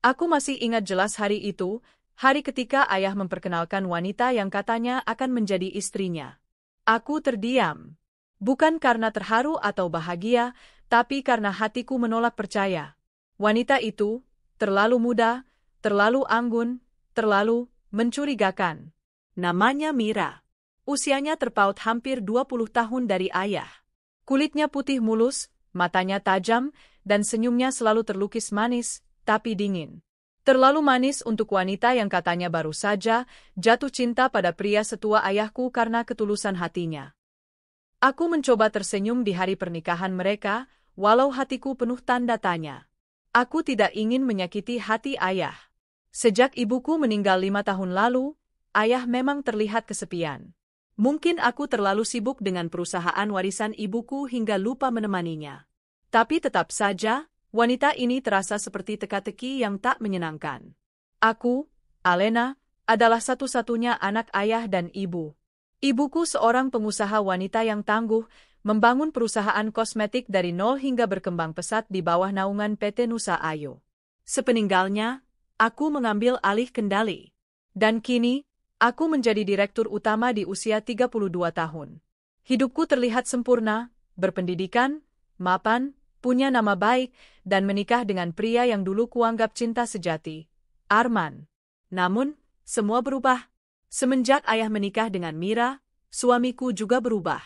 Aku masih ingat jelas hari itu, hari ketika ayah memperkenalkan wanita yang katanya akan menjadi istrinya. Aku terdiam. Bukan karena terharu atau bahagia, tapi karena hatiku menolak percaya. Wanita itu terlalu muda, terlalu anggun, terlalu mencurigakan. Namanya Mira. Usianya terpaut hampir 20 tahun dari ayah. Kulitnya putih mulus, matanya tajam, dan senyumnya selalu terlukis manis, tapi dingin. Terlalu manis untuk wanita yang katanya baru saja jatuh cinta pada pria setua ayahku karena ketulusan hatinya. Aku mencoba tersenyum di hari pernikahan mereka, walau hatiku penuh tanda tanya. Aku tidak ingin menyakiti hati ayah. Sejak ibuku meninggal 5 tahun lalu, ayah memang terlihat kesepian. Mungkin aku terlalu sibuk dengan perusahaan warisan ibuku hingga lupa menemaninya. Tapi tetap saja, wanita ini terasa seperti teka-teki yang tak menyenangkan. Aku, Alena, adalah satu-satunya anak ayah dan ibu. Ibuku seorang pengusaha wanita yang tangguh, membangun perusahaan kosmetik dari nol hingga berkembang pesat di bawah naungan PT Nusa Ayo. Sepeninggalnya, aku mengambil alih kendali. Dan kini, aku menjadi direktur utama di usia 32 tahun. Hidupku terlihat sempurna, berpendidikan, mapan, punya nama baik, dan menikah dengan pria yang dulu kuanggap cinta sejati, Arman. Namun, semua berubah. Semenjak ayah menikah dengan Mira, suamiku juga berubah.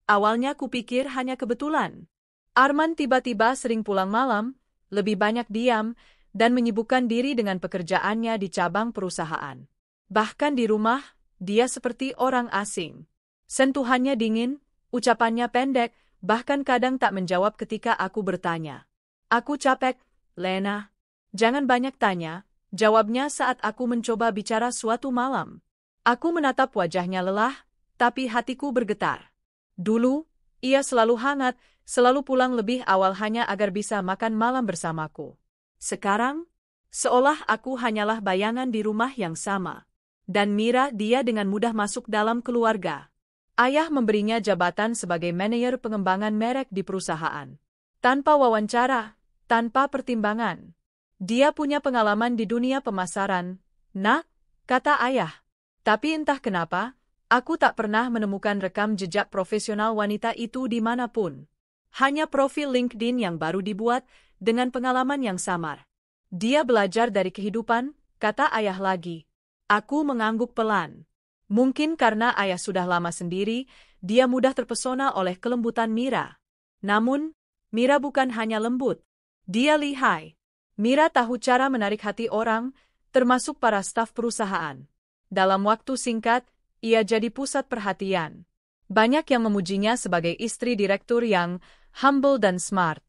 Awalnya kupikir hanya kebetulan. Arman tiba-tiba sering pulang malam, lebih banyak diam, dan menyibukkan diri dengan pekerjaannya di cabang perusahaan. Bahkan di rumah, dia seperti orang asing. Sentuhannya dingin, ucapannya pendek, bahkan kadang tak menjawab ketika aku bertanya. Aku capek, Lena. Jangan banyak tanya, jawabnya saat aku mencoba bicara suatu malam. Aku menatap wajahnya lelah, tapi hatiku bergetar. Dulu, ia selalu hangat, selalu pulang lebih awal hanya agar bisa makan malam bersamaku. Sekarang, seolah aku hanyalah bayangan di rumah yang sama. Dan Mira dia dengan mudah masuk dalam keluarga. Ayah memberinya jabatan sebagai manajer pengembangan merek di perusahaan. Tanpa wawancara, tanpa pertimbangan. Dia punya pengalaman di dunia pemasaran, nak, kata ayah. Tapi entah kenapa, aku tak pernah menemukan rekam jejak profesional wanita itu dimanapun. Hanya profil LinkedIn yang baru dibuat dengan pengalaman yang samar. Dia belajar dari kehidupan, kata ayah lagi. Aku mengangguk pelan. Mungkin karena ayah sudah lama sendiri, dia mudah terpesona oleh kelembutan Mira. Namun, Mira bukan hanya lembut. Dia lihai. Mira tahu cara menarik hati orang, termasuk para staf perusahaan. Dalam waktu singkat, ia jadi pusat perhatian. Banyak yang memujinya sebagai istri direktur yang humble dan smart.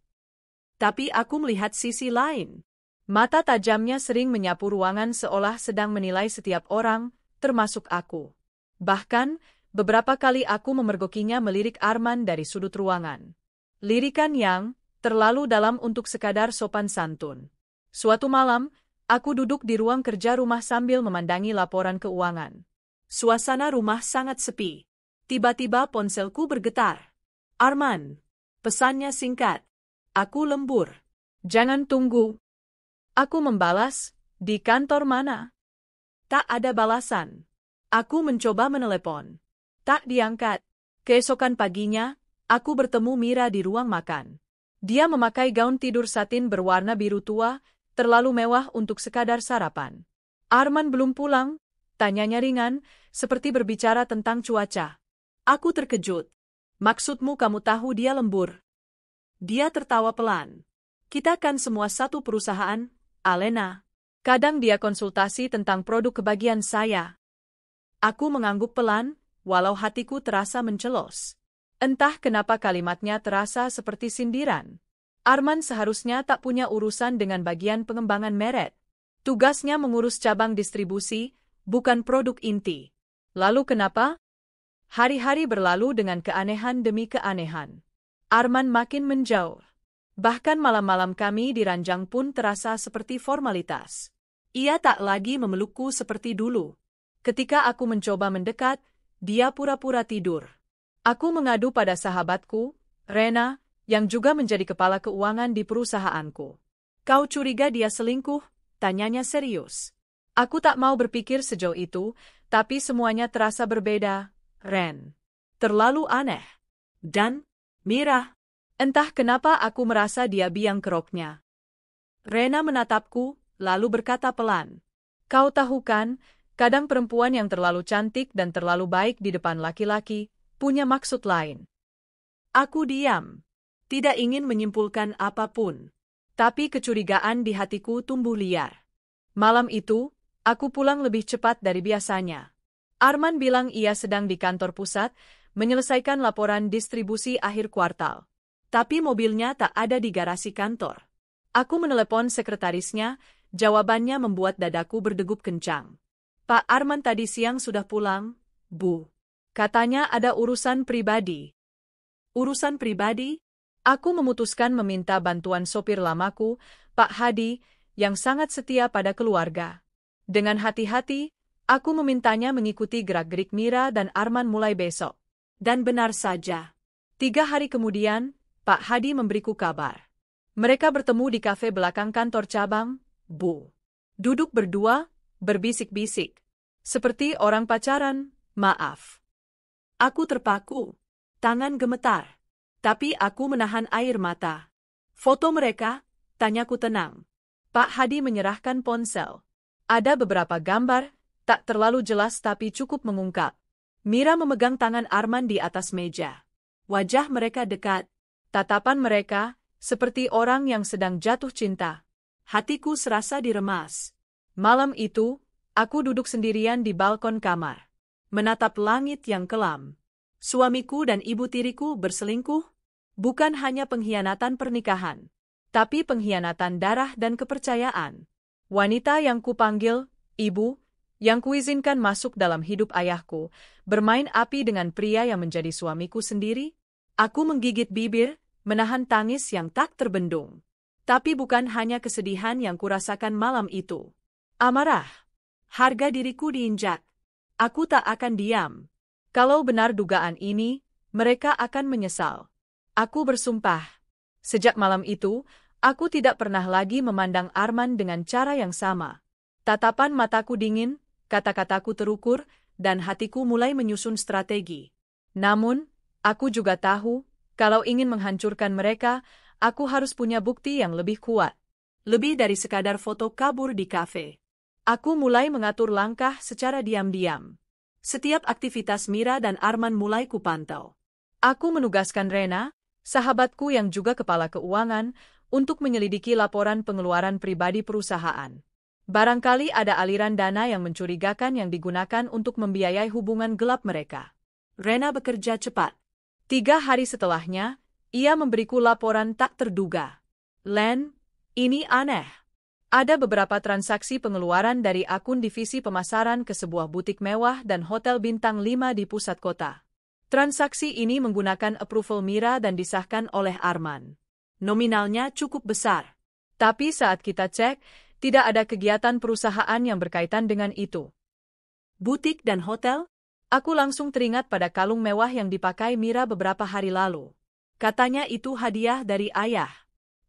Tapi aku melihat sisi lain. Mata tajamnya sering menyapu ruangan seolah sedang menilai setiap orang, termasuk aku. Bahkan, beberapa kali aku memergokinya melirik Arman dari sudut ruangan. Lirikan yang terlalu dalam untuk sekadar sopan santun. Suatu malam, aku duduk di ruang kerja rumah sambil memandangi laporan keuangan. Suasana rumah sangat sepi. Tiba-tiba ponselku bergetar. Arman. Pesannya singkat. Aku lembur. Jangan tunggu. Aku membalas, di kantor mana? Tak ada balasan. Aku mencoba menelepon. Tak diangkat. Keesokan paginya, aku bertemu Mira di ruang makan. Dia memakai gaun tidur satin berwarna biru tua, terlalu mewah untuk sekadar sarapan. Arman belum pulang, tanyanya ringan, seperti berbicara tentang cuaca. Aku terkejut. Maksudmu kamu tahu dia lembur? Dia tertawa pelan. Kita kan semua satu perusahaan, Alena. Kadang dia konsultasi tentang produk kebagian saya. Aku mengangguk pelan, walau hatiku terasa mencelos. Entah kenapa kalimatnya terasa seperti sindiran. Arman seharusnya tak punya urusan dengan bagian pengembangan merek. Tugasnya mengurus cabang distribusi, bukan produk inti. Lalu kenapa? Hari-hari berlalu dengan keanehan demi keanehan. Arman makin menjauh. Bahkan malam-malam kami di ranjang pun terasa seperti formalitas. Ia tak lagi memelukku seperti dulu. Ketika aku mencoba mendekat, dia pura-pura tidur. Aku mengadu pada sahabatku, Rena, yang juga menjadi kepala keuangan di perusahaanku. Kau curiga dia selingkuh? Tanyanya serius. Aku tak mau berpikir sejauh itu, tapi semuanya terasa berbeda, Ren. Terlalu aneh. Dan, Mira. Entah kenapa aku merasa dia biang keroknya. Rena menatapku, lalu berkata pelan. Kau tahu kan, kadang perempuan yang terlalu cantik dan terlalu baik di depan laki-laki, punya maksud lain. Aku diam. Tidak ingin menyimpulkan apapun. Tapi kecurigaan di hatiku tumbuh liar. Malam itu, aku pulang lebih cepat dari biasanya. Arman bilang ia sedang di kantor pusat, menyelesaikan laporan distribusi akhir kuartal. Tapi mobilnya tak ada di garasi kantor. Aku menelepon sekretarisnya, jawabannya membuat dadaku berdegup kencang. Pak Arman tadi siang sudah pulang, Bu. Katanya ada urusan pribadi. Urusan pribadi? Aku memutuskan meminta bantuan sopir lamaku, Pak Hadi, yang sangat setia pada keluarga. Dengan hati-hati, aku memintanya mengikuti gerak-gerik Mira dan Arman mulai besok. Dan benar saja. 3 hari kemudian, Pak Hadi memberiku kabar. Mereka bertemu di kafe belakang kantor cabang, Bu. Duduk berdua, berbisik-bisik. Seperti orang pacaran, maaf. Aku terpaku. Tangan gemetar. Tapi aku menahan air mata. Foto mereka? Tanyaku tenang. Pak Hadi menyerahkan ponsel. Ada beberapa gambar, tak terlalu jelas tapi cukup mengungkap. Mira memegang tangan Arman di atas meja. Wajah mereka dekat. Tatapan mereka, seperti orang yang sedang jatuh cinta. Hatiku serasa diremas. Malam itu, aku duduk sendirian di balkon kamar. Menatap langit yang kelam. Suamiku dan ibu tiriku berselingkuh? Bukan hanya pengkhianatan pernikahan, tapi pengkhianatan darah dan kepercayaan. Wanita yang kupanggil, ibu, yang kuizinkan masuk dalam hidup ayahku, bermain api dengan pria yang menjadi suamiku sendiri? Aku menggigit bibir, menahan tangis yang tak terbendung. Tapi bukan hanya kesedihan yang kurasakan malam itu. Amarah. Harga diriku diinjak. Aku tak akan diam. Kalau benar dugaan ini, mereka akan menyesal. Aku bersumpah. Sejak malam itu, aku tidak pernah lagi memandang Arman dengan cara yang sama. Tatapan mataku dingin, kata-kataku terukur, dan hatiku mulai menyusun strategi. Namun, aku juga tahu, kalau ingin menghancurkan mereka, aku harus punya bukti yang lebih kuat. Lebih dari sekadar foto kabur di kafe. Aku mulai mengatur langkah secara diam-diam. Setiap aktivitas Mira dan Arman mulai kupantau. Aku menugaskan Rena, sahabatku yang juga kepala keuangan, untuk menyelidiki laporan pengeluaran pribadi perusahaan. Barangkali ada aliran dana yang mencurigakan yang digunakan untuk membiayai hubungan gelap mereka. Rena bekerja cepat. 3 hari setelahnya, ia memberiku laporan tak terduga. Len, ini aneh. Ada beberapa transaksi pengeluaran dari akun divisi pemasaran ke sebuah butik mewah dan hotel bintang 5 di pusat kota. Transaksi ini menggunakan approval Mira dan disahkan oleh Arman. Nominalnya cukup besar. Tapi saat kita cek, tidak ada kegiatan perusahaan yang berkaitan dengan itu. Butik dan hotel? Aku langsung teringat pada kalung mewah yang dipakai Mira beberapa hari lalu. Katanya itu hadiah dari ayah.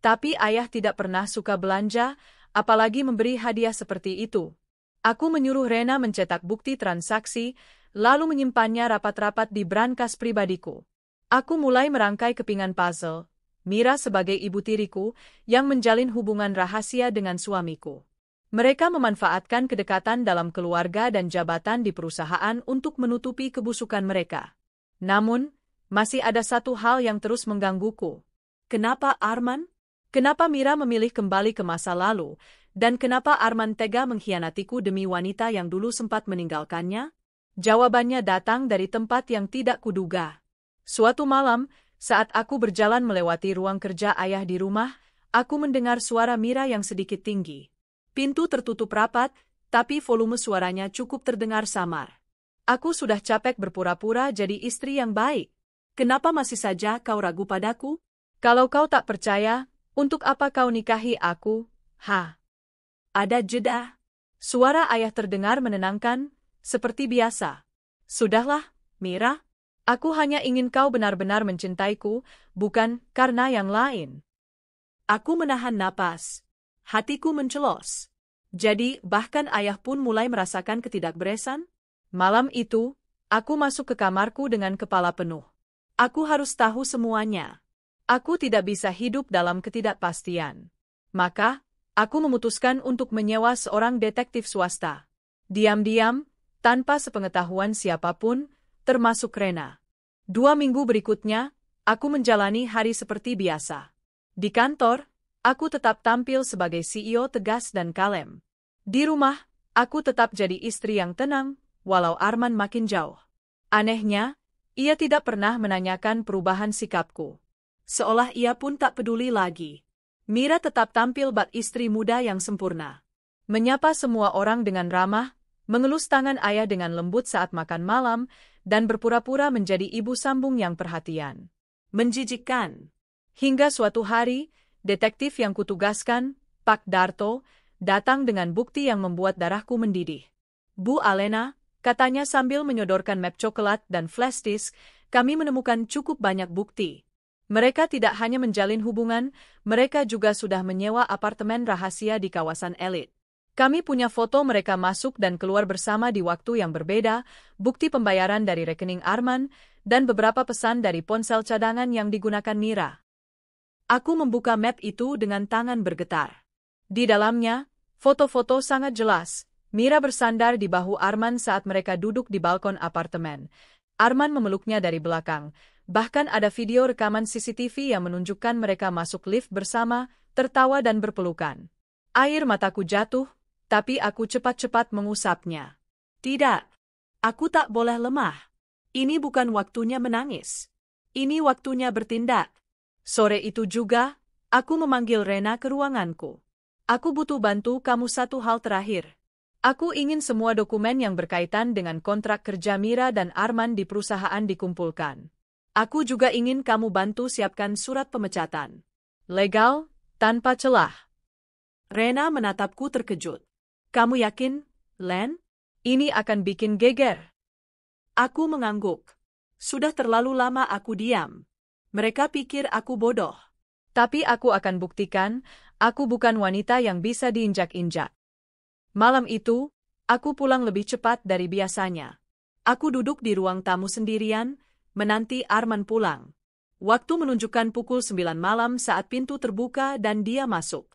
Tapi ayah tidak pernah suka belanja, apalagi memberi hadiah seperti itu. Aku menyuruh Rena mencetak bukti transaksi, lalu menyimpannya rapat-rapat di brankas pribadiku. Aku mulai merangkai kepingan puzzle, Mira sebagai ibu tiriku, yang menjalin hubungan rahasia dengan suamiku. Mereka memanfaatkan kedekatan dalam keluarga dan jabatan di perusahaan untuk menutupi kebusukan mereka. Namun, masih ada satu hal yang terus menggangguku. Kenapa Arman? Kenapa Mira memilih kembali ke masa lalu, dan kenapa Arman tega mengkhianatiku demi wanita yang dulu sempat meninggalkannya? Jawabannya datang dari tempat yang tidak kuduga. Suatu malam, saat aku berjalan melewati ruang kerja ayah di rumah, aku mendengar suara Mira yang sedikit tinggi. Pintu tertutup rapat, tapi volume suaranya cukup terdengar samar. Aku sudah capek berpura-pura jadi istri yang baik. Kenapa masih saja kau ragu padaku? Kalau kau tak percaya, untuk apa kau nikahi aku? Ada jeda. Suara ayah terdengar menenangkan, seperti biasa. Sudahlah, Mira. Aku hanya ingin kau benar-benar mencintaiku, bukan karena yang lain. Aku menahan napas. Hatiku mencelos. Jadi, bahkan ayah pun mulai merasakan ketidakberesan? Malam itu, aku masuk ke kamarku dengan kepala penuh. Aku harus tahu semuanya. Aku tidak bisa hidup dalam ketidakpastian. Maka, aku memutuskan untuk menyewa seorang detektif swasta. Diam-diam, tanpa sepengetahuan siapapun, termasuk Rena. 2 minggu berikutnya, aku menjalani hari seperti biasa. Di kantor, aku tetap tampil sebagai CEO tegas dan kalem. Di rumah, aku tetap jadi istri yang tenang, walau Arman makin jauh. Anehnya, ia tidak pernah menanyakan perubahan sikapku. Seolah ia pun tak peduli lagi. Mira tetap tampil bak istri muda yang sempurna. Menyapa semua orang dengan ramah, mengelus tangan ayah dengan lembut saat makan malam, dan berpura-pura menjadi ibu sambung yang perhatian. Menjijikkan. Hingga suatu hari, detektif yang kutugaskan, Pak Darto, datang dengan bukti yang membuat darahku mendidih. Bu Alena, katanya sambil menyodorkan map coklat dan flash disk, kami menemukan cukup banyak bukti. Mereka tidak hanya menjalin hubungan, mereka juga sudah menyewa apartemen rahasia di kawasan elit. Kami punya foto mereka masuk dan keluar bersama di waktu yang berbeda, bukti pembayaran dari rekening Arman, dan beberapa pesan dari ponsel cadangan yang digunakan Mira. Aku membuka map itu dengan tangan bergetar. Di dalamnya, foto-foto sangat jelas. Mira bersandar di bahu Arman saat mereka duduk di balkon apartemen. Arman memeluknya dari belakang. Bahkan ada video rekaman CCTV yang menunjukkan mereka masuk lift bersama, tertawa dan berpelukan. Air mataku jatuh, tapi aku cepat-cepat mengusapnya. Tidak, aku tak boleh lemah. Ini bukan waktunya menangis. Ini waktunya bertindak. Sore itu juga, aku memanggil Rena ke ruanganku. Aku butuh bantu kamu satu hal terakhir. Aku ingin semua dokumen yang berkaitan dengan kontrak kerja Mira dan Arman di perusahaan dikumpulkan. Aku juga ingin kamu bantu siapkan surat pemecatan. Legal, tanpa celah. Rena menatapku terkejut. Kamu yakin, Len? Ini akan bikin geger. Aku mengangguk. Sudah terlalu lama aku diam. Mereka pikir aku bodoh. Tapi aku akan buktikan, aku bukan wanita yang bisa diinjak-injak. Malam itu, aku pulang lebih cepat dari biasanya. Aku duduk di ruang tamu sendirian, menanti Arman pulang. Waktu menunjukkan pukul 9 malam saat pintu terbuka dan dia masuk.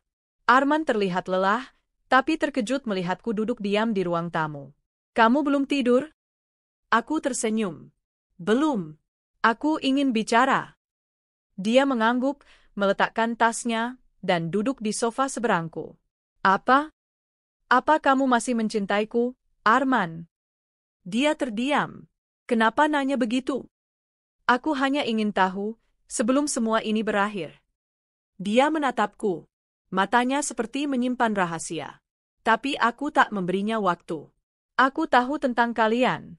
Arman terlihat lelah, tapi terkejut melihatku duduk diam di ruang tamu. Kamu belum tidur? Aku tersenyum. Belum. Aku ingin bicara. Dia mengangguk, meletakkan tasnya, dan duduk di sofa seberangku. Apa? Apa kamu masih mencintaiku, Arman? Dia terdiam. Kenapa nanya begitu? Aku hanya ingin tahu, sebelum semua ini berakhir. Dia menatapku. Matanya seperti menyimpan rahasia. Tapi aku tak memberinya waktu. Aku tahu tentang kalian.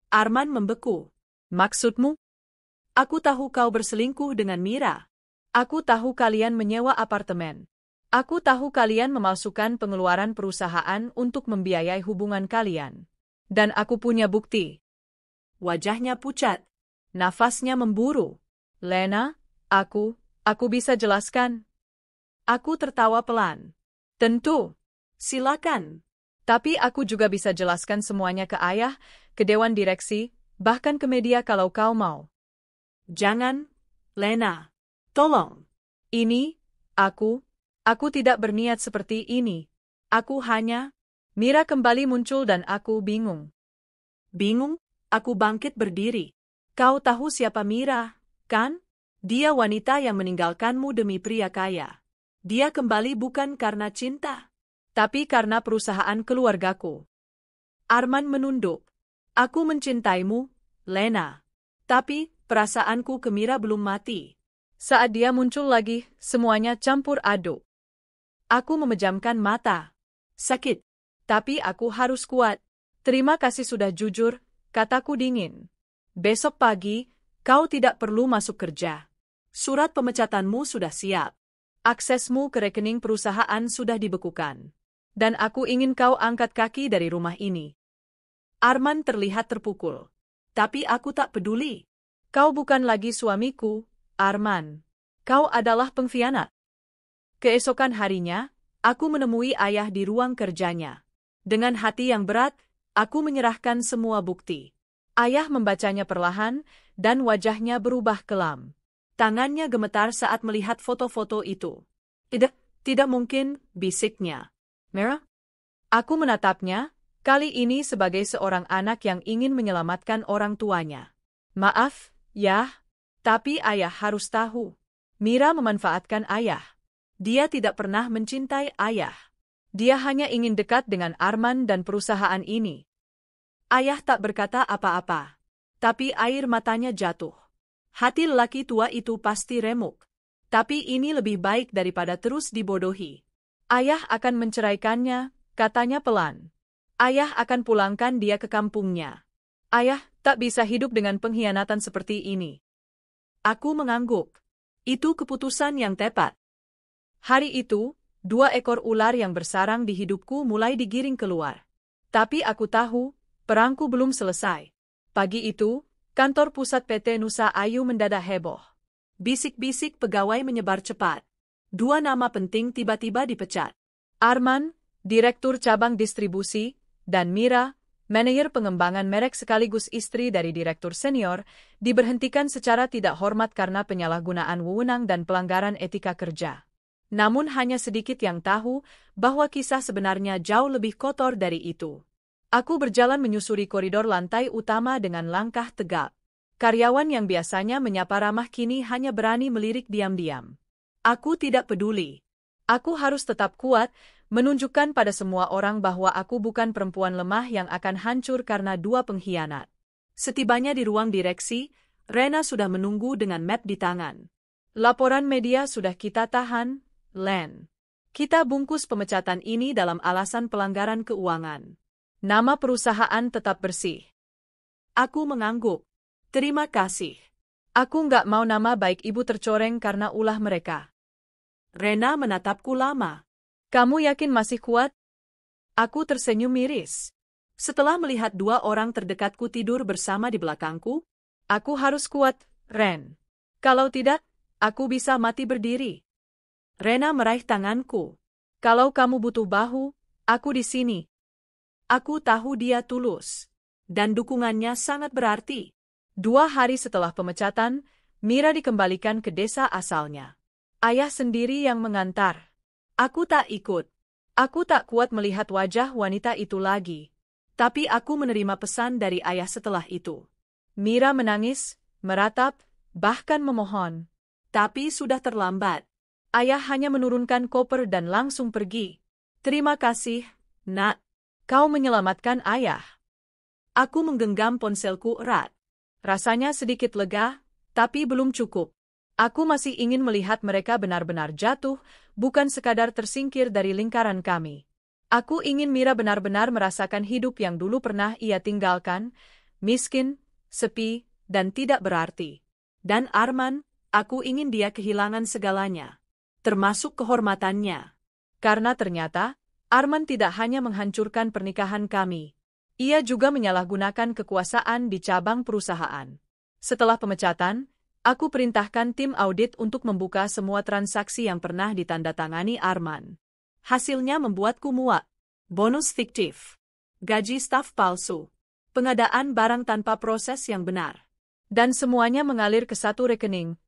Arman membeku. Maksudmu? Aku tahu kau berselingkuh dengan Mira. Aku tahu kalian menyewa apartemen. Aku tahu kalian memalsukan pengeluaran perusahaan untuk membiayai hubungan kalian. Dan aku punya bukti. Wajahnya pucat. Nafasnya memburu. Lena, aku bisa jelaskan. Aku tertawa pelan. Tentu. Silakan. Tapi aku juga bisa jelaskan semuanya ke ayah, ke dewan direksi, bahkan ke media kalau kau mau. Jangan, Lena. Tolong. Ini, aku tidak berniat seperti ini. Aku hanya... Mira kembali muncul dan aku bingung. Bingung? Aku bangkit berdiri. Kau tahu siapa Mira, kan? Dia wanita yang meninggalkanmu demi pria kaya. Dia kembali bukan karena cinta, tapi karena perusahaan keluargaku. Arman menunduk. Aku mencintaimu, Lena. Tapi, perasaanku ke Mira belum mati. Saat dia muncul lagi, semuanya campur aduk. Aku memejamkan mata. Sakit. Tapi aku harus kuat. Terima kasih sudah jujur, kataku dingin. Besok pagi, kau tidak perlu masuk kerja. Surat pemecatanmu sudah siap. Aksesmu ke rekening perusahaan sudah dibekukan. Dan aku ingin kau angkat kaki dari rumah ini. Arman terlihat terpukul. Tapi aku tak peduli. Kau bukan lagi suamiku, Arman. Kau adalah pengkhianat. Keesokan harinya, Aku menemui ayah di ruang kerjanya. Dengan hati yang berat, aku menyerahkan semua bukti. Ayah membacanya perlahan, dan wajahnya berubah kelam. Tangannya gemetar saat melihat foto-foto itu. Tidak mungkin, bisiknya. Merah? Aku menatapnya, kali ini sebagai seorang anak yang ingin menyelamatkan orang tuanya. Maaf, ya, tapi ayah harus tahu. Mira memanfaatkan ayah. Dia tidak pernah mencintai ayah. Dia hanya ingin dekat dengan Arman dan perusahaan ini. Ayah tak berkata apa-apa. Tapi air matanya jatuh. Hati lelaki tua itu pasti remuk. Tapi ini lebih baik daripada terus dibodohi. Ayah akan menceraikannya, katanya pelan. Ayah akan pulangkan dia ke kampungnya. Ayah tak bisa hidup dengan pengkhianatan seperti ini. Aku mengangguk. Itu keputusan yang tepat. Hari itu, 2 ekor ular yang bersarang di hidupku mulai digiring keluar. Tapi aku tahu, perangku belum selesai. Pagi itu, kantor pusat PT Nusa Ayu mendadak heboh. Bisik-bisik pegawai menyebar cepat. 2 nama penting tiba-tiba dipecat. Arman, direktur cabang distribusi, dan Mira, manajer pengembangan merek sekaligus istri dari direktur senior, diberhentikan secara tidak hormat karena penyalahgunaan wewenang dan pelanggaran etika kerja. Namun hanya sedikit yang tahu bahwa kisah sebenarnya jauh lebih kotor dari itu. Aku berjalan menyusuri koridor lantai utama dengan langkah tegap. Karyawan yang biasanya menyapa ramah kini hanya berani melirik diam-diam. Aku tidak peduli. Aku harus tetap kuat, menunjukkan pada semua orang bahwa aku bukan perempuan lemah yang akan hancur karena 2 pengkhianat. Setibanya di ruang direksi, Rena sudah menunggu dengan map di tangan. Laporan media sudah kita tahan, Len. Kita bungkus pemecatan ini dalam alasan pelanggaran keuangan. Nama perusahaan tetap bersih. Aku mengangguk. Terima kasih. Aku nggak mau nama baik ibu tercoreng karena ulah mereka. Rena menatapku lama. Kamu yakin masih kuat? Aku tersenyum miris. Setelah melihat 2 orang terdekatku tidur bersama di belakangku, aku harus kuat, Ren. Kalau tidak, aku bisa mati berdiri. Rena meraih tanganku. Kalau kamu butuh bahu, aku di sini. Aku tahu dia tulus. Dan dukungannya sangat berarti. 2 hari setelah pemecatan, Mira dikembalikan ke desa asalnya. Ayah sendiri yang mengantar. Aku tak ikut. Aku tak kuat melihat wajah wanita itu lagi. Tapi aku menerima pesan dari ayah setelah itu. Mira menangis, meratap, bahkan memohon. Tapi sudah terlambat. Ayah hanya menurunkan koper dan langsung pergi. Terima kasih, Nak. Kau menyelamatkan ayah. Aku menggenggam ponselku erat. Rasanya sedikit lega, tapi belum cukup. Aku masih ingin melihat mereka benar-benar jatuh, bukan sekadar tersingkir dari lingkaran kami. Aku ingin Mira benar-benar merasakan hidup yang dulu pernah ia tinggalkan, miskin, sepi, dan tidak berarti. Dan Arman, aku ingin dia kehilangan segalanya, termasuk kehormatannya. Karena ternyata, Arman tidak hanya menghancurkan pernikahan kami. Ia juga menyalahgunakan kekuasaan di cabang perusahaan. Setelah pemecatan, aku perintahkan tim audit untuk membuka semua transaksi yang pernah ditandatangani Arman. Hasilnya membuatku muak. Bonus fiktif, gaji staf palsu, pengadaan barang tanpa proses yang benar. Dan semuanya mengalir ke satu rekening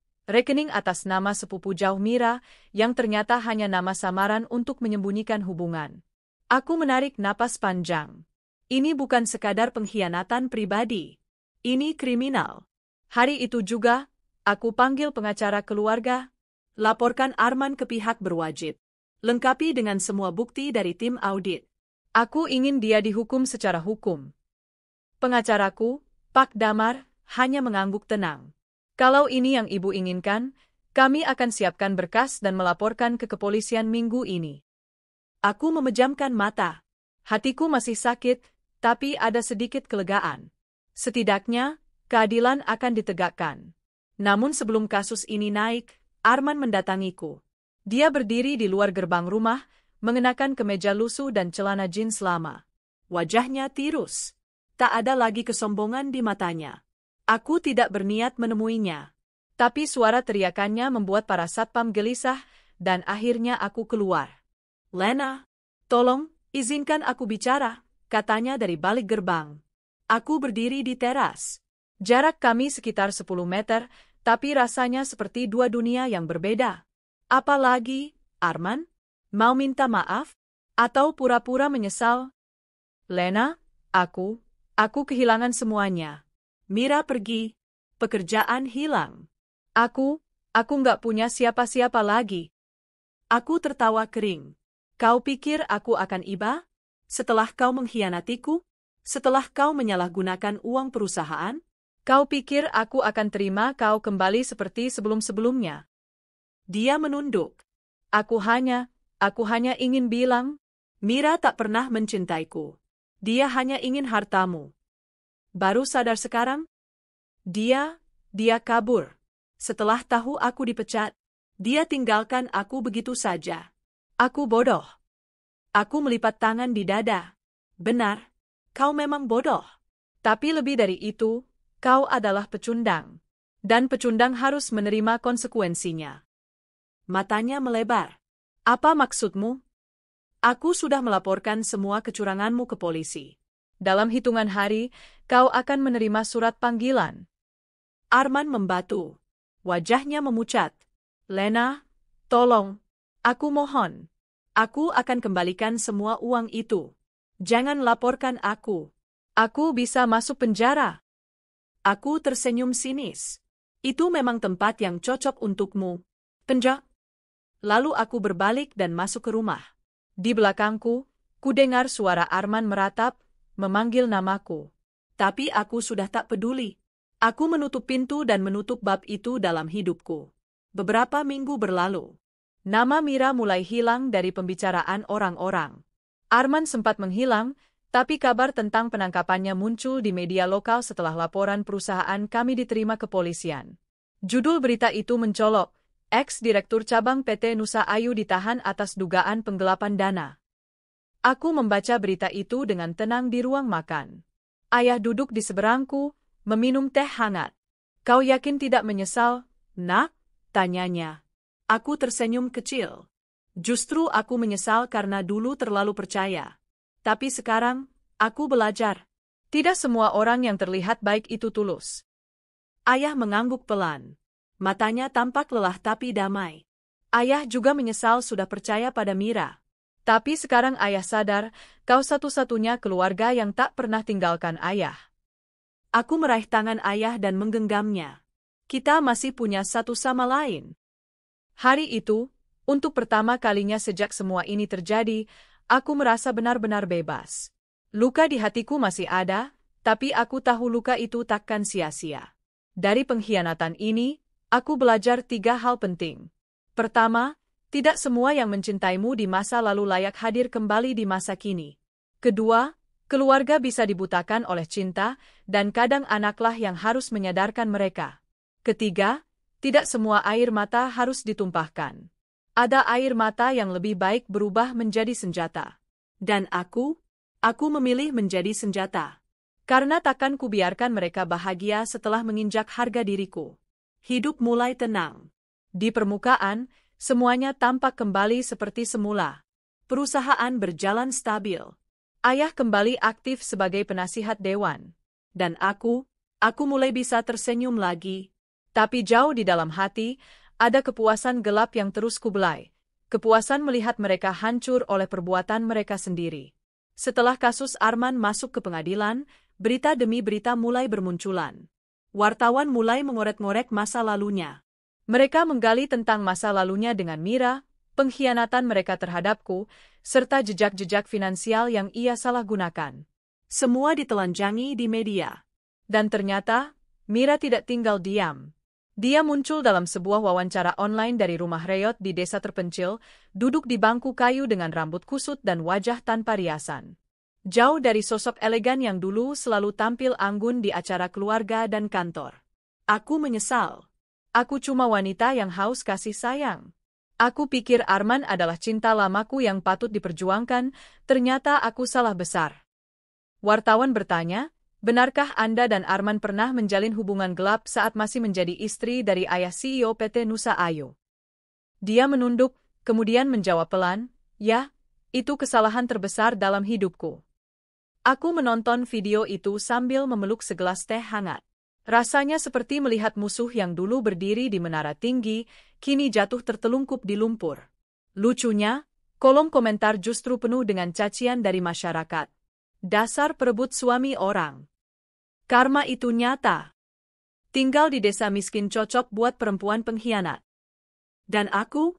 atas nama sepupu jauh Mira, yang ternyata hanya nama samaran untuk menyembunyikan hubungan. Aku menarik napas panjang. Ini bukan sekadar pengkhianatan pribadi. Ini kriminal. Hari itu juga, aku panggil pengacara keluarga, laporkan Arman ke pihak berwajib. Lengkapi dengan semua bukti dari tim audit. Aku ingin dia dihukum secara hukum. Pengacaraku, Pak Damar, hanya mengangguk tenang. Kalau ini yang ibu inginkan, kami akan siapkan berkas dan melaporkan ke kepolisian minggu ini. Aku memejamkan mata. Hatiku masih sakit, tapi ada sedikit kelegaan. Setidaknya, keadilan akan ditegakkan. Namun sebelum kasus ini naik, Arman mendatangiku. Dia berdiri di luar gerbang rumah, mengenakan kemeja lusuh dan celana jeans lama. Wajahnya tirus. Tak ada lagi kesombongan di matanya. Aku tidak berniat menemuinya. Tapi suara teriakannya membuat para satpam gelisah, dan akhirnya aku keluar. Lena, tolong, izinkan aku bicara, katanya dari balik gerbang. Aku berdiri di teras. Jarak kami sekitar 10 meter, tapi rasanya seperti dua dunia yang berbeda. Apalagi, Arman? Mau minta maaf? Atau pura-pura menyesal? Lena, aku kehilangan semuanya. Mira pergi, pekerjaan hilang. Aku nggak punya siapa-siapa lagi. Aku tertawa kering. Kau pikir aku akan iba? Setelah kau mengkhianatiku? Setelah kau menyalahgunakan uang perusahaan? Kau pikir aku akan terima kau kembali seperti sebelum-sebelumnya? Dia menunduk. Aku hanya ingin bilang, Mira tak pernah mencintaiku. Dia hanya ingin hartamu. Baru sadar sekarang? Dia kabur. Setelah tahu aku dipecat, dia tinggalkan aku begitu saja. Aku bodoh. Aku melipat tangan di dada. Benar, kau memang bodoh. Tapi lebih dari itu, kau adalah pecundang. Dan pecundang harus menerima konsekuensinya. Matanya melebar. Apa maksudmu? Aku sudah melaporkan semua kecuranganmu ke polisi. Dalam hitungan hari, kau akan menerima surat panggilan. Arman membatu. Wajahnya memucat. Lena, tolong. Aku mohon. Aku akan kembalikan semua uang itu. Jangan laporkan aku. Aku bisa masuk penjara. Aku tersenyum sinis. Itu memang tempat yang cocok untukmu. Penjara. Lalu aku berbalik dan masuk ke rumah. Di belakangku, kudengar suara Arman meratap, memanggil namaku. Tapi aku sudah tak peduli. Aku menutup pintu dan menutup bab itu dalam hidupku. Beberapa minggu berlalu. Nama Mira mulai hilang dari pembicaraan orang-orang. Arman sempat menghilang, tapi kabar tentang penangkapannya muncul di media lokal setelah laporan perusahaan kami diterima kepolisian. Judul berita itu mencolok, ex-direktur cabang PT Nusa Ayu ditahan atas dugaan penggelapan dana. Aku membaca berita itu dengan tenang di ruang makan. Ayah duduk di seberangku, meminum teh hangat. Kau yakin tidak menyesal, nak? Tanyanya. Aku tersenyum kecil. Justru aku menyesal karena dulu terlalu percaya. Tapi sekarang, aku belajar. Tidak semua orang yang terlihat baik itu tulus. Ayah mengangguk pelan. Matanya tampak lelah tapi damai. Ayah juga menyesal sudah percaya pada Mira. Tapi sekarang ayah sadar, kau satu-satunya keluarga yang tak pernah tinggalkan ayah. Aku meraih tangan ayah dan menggenggamnya. Kita masih punya satu sama lain. Hari itu, untuk pertama kalinya sejak semua ini terjadi, aku merasa benar-benar bebas. Luka di hatiku masih ada, tapi aku tahu luka itu takkan sia-sia. Dari pengkhianatan ini, aku belajar 3 hal penting. Pertama, tidak semua yang mencintaimu di masa lalu layak hadir kembali di masa kini. Kedua, keluarga bisa dibutakan oleh cinta, dan kadang anaklah yang harus menyadarkan mereka. Ketiga, tidak semua air mata harus ditumpahkan. Ada air mata yang lebih baik berubah menjadi senjata. Dan aku memilih menjadi senjata. Karena takkan kubiarkan mereka bahagia setelah menginjak harga diriku. Hidup mulai tenang. Di permukaan, semuanya tampak kembali seperti semula. Perusahaan berjalan stabil. Ayah kembali aktif sebagai penasihat dewan. Dan aku mulai bisa tersenyum lagi. Tapi jauh di dalam hati, ada kepuasan gelap yang terus kubelai. Kepuasan melihat mereka hancur oleh perbuatan mereka sendiri. Setelah kasus Arman masuk ke pengadilan, berita demi berita mulai bermunculan. Wartawan mulai mengorek-ngorek masa lalunya. Mereka menggali tentang masa lalunya dengan Mira, pengkhianatan mereka terhadapku, serta jejak-jejak finansial yang ia salahgunakan. Semua ditelanjangi di media. Dan ternyata, Mira tidak tinggal diam. Dia muncul dalam sebuah wawancara online dari rumah Reyot di desa terpencil, duduk di bangku kayu dengan rambut kusut dan wajah tanpa riasan. Jauh dari sosok elegan yang dulu selalu tampil anggun di acara keluarga dan kantor. Aku menyesal. Aku cuma wanita yang haus kasih sayang. Aku pikir Arman adalah cinta lamaku yang patut diperjuangkan, ternyata aku salah besar. Wartawan bertanya, benarkah Anda dan Arman pernah menjalin hubungan gelap saat masih menjadi istri dari ayah CEO PT Nusa Ayu? Dia menunduk, kemudian menjawab pelan, ya, Itu kesalahan terbesar dalam hidupku. Aku menonton video itu sambil memeluk segelas teh hangat. Rasanya seperti melihat musuh yang dulu berdiri di menara tinggi, kini jatuh tertelungkup di lumpur. Lucunya, kolom komentar justru penuh dengan cacian dari masyarakat. Dasar perebut suami orang. Karma itu nyata. Tinggal di desa miskin cocok buat perempuan pengkhianat. Dan aku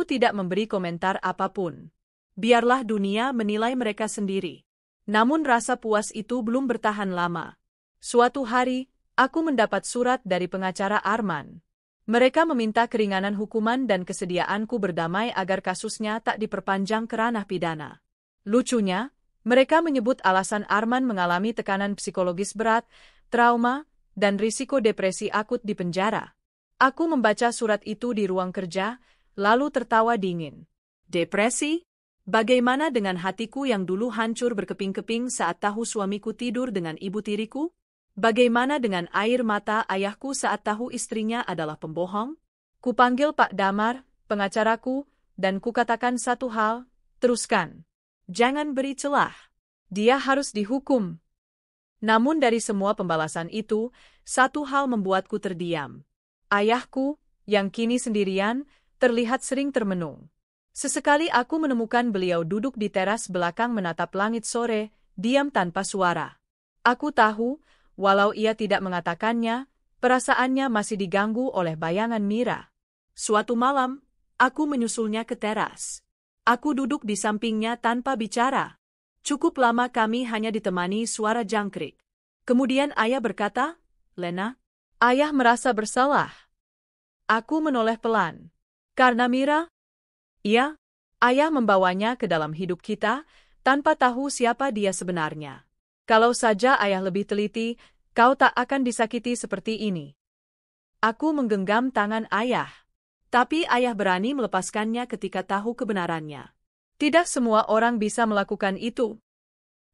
tidak memberi komentar apapun. Biarlah dunia menilai mereka sendiri. Namun rasa puas itu belum bertahan lama. Suatu hari, aku mendapat surat dari pengacara Arman. Mereka meminta keringanan hukuman dan kesediaanku berdamai agar kasusnya tak diperpanjang ke ranah pidana. Lucunya, mereka menyebut alasan Arman mengalami tekanan psikologis berat, trauma, dan risiko depresi akut di penjara. Aku membaca surat itu di ruang kerja, lalu tertawa dingin. Depresi? Bagaimana dengan hatiku yang dulu hancur berkeping-keping saat tahu suamiku tidur dengan ibu tiriku? Bagaimana dengan air mata ayahku saat tahu istrinya adalah pembohong? Kupanggil Pak Damar, pengacaraku, dan kukatakan satu hal, teruskan. Jangan beri celah. Dia harus dihukum. Namun dari semua pembalasan itu, satu hal membuatku terdiam. Ayahku, yang kini sendirian, terlihat sering termenung. Sesekali aku menemukan beliau duduk di teras belakang menatap langit sore, diam tanpa suara. Aku tahu, walau ia tidak mengatakannya, perasaannya masih diganggu oleh bayangan Mira. Suatu malam, aku menyusulnya ke teras. Aku duduk di sampingnya tanpa bicara. Cukup lama kami hanya ditemani suara jangkrik. Kemudian ayah berkata, "Lena." Ayah merasa bersalah. Aku menoleh pelan. Karena Mira? Iya, ayah membawanya ke dalam hidup kita, tanpa tahu siapa dia sebenarnya. Kalau saja ayah lebih teliti, kau tak akan disakiti seperti ini. Aku menggenggam tangan ayah. Tapi ayah berani melepaskannya ketika tahu kebenarannya. Tidak semua orang bisa melakukan itu.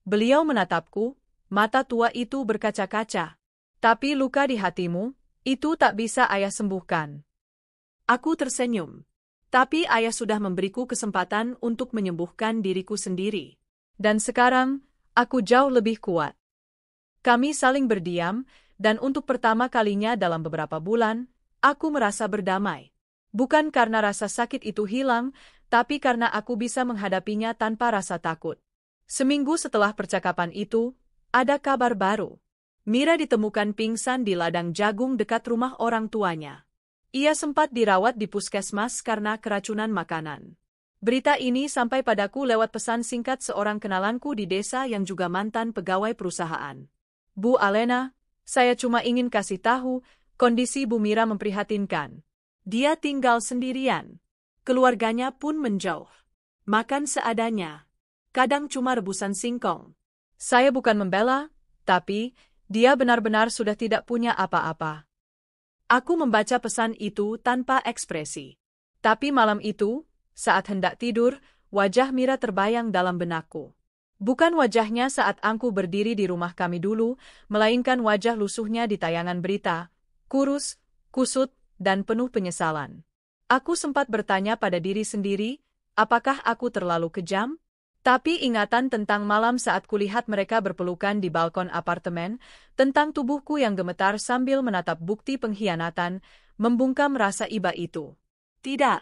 Beliau menatapku, mata tua itu berkaca-kaca. Tapi luka di hatimu, itu tak bisa ayah sembuhkan. Aku tersenyum. Tapi ayah sudah memberiku kesempatan untuk menyembuhkan diriku sendiri. Dan sekarang, aku jauh lebih kuat. Kami saling berdiam, dan untuk pertama kalinya dalam beberapa bulan, aku merasa berdamai. Bukan karena rasa sakit itu hilang, tapi karena aku bisa menghadapinya tanpa rasa takut. Seminggu setelah percakapan itu, ada kabar baru. Mira ditemukan pingsan di ladang jagung dekat rumah orang tuanya. Ia sempat dirawat di puskesmas karena keracunan makanan. Berita ini sampai padaku lewat pesan singkat seorang kenalanku di desa yang juga mantan pegawai perusahaan. Bu Alena, saya cuma ingin kasih tahu, kondisi Bu Mira memprihatinkan. Dia tinggal sendirian. Keluarganya pun menjauh. Makan seadanya. Kadang cuma rebusan singkong. Saya bukan membela, tapi dia benar-benar sudah tidak punya apa-apa. Aku membaca pesan itu tanpa ekspresi. Tapi malam itu, saat hendak tidur, wajah Mira terbayang dalam benakku. Bukan wajahnya saat aku berdiri di rumah kami dulu, melainkan wajah lusuhnya di tayangan berita, kurus, kusut, dan penuh penyesalan. Aku sempat bertanya pada diri sendiri, apakah aku terlalu kejam? Tapi ingatan tentang malam saat kulihat mereka berpelukan di balkon apartemen, tentang tubuhku yang gemetar sambil menatap bukti pengkhianatan, membungkam rasa iba itu. Tidak,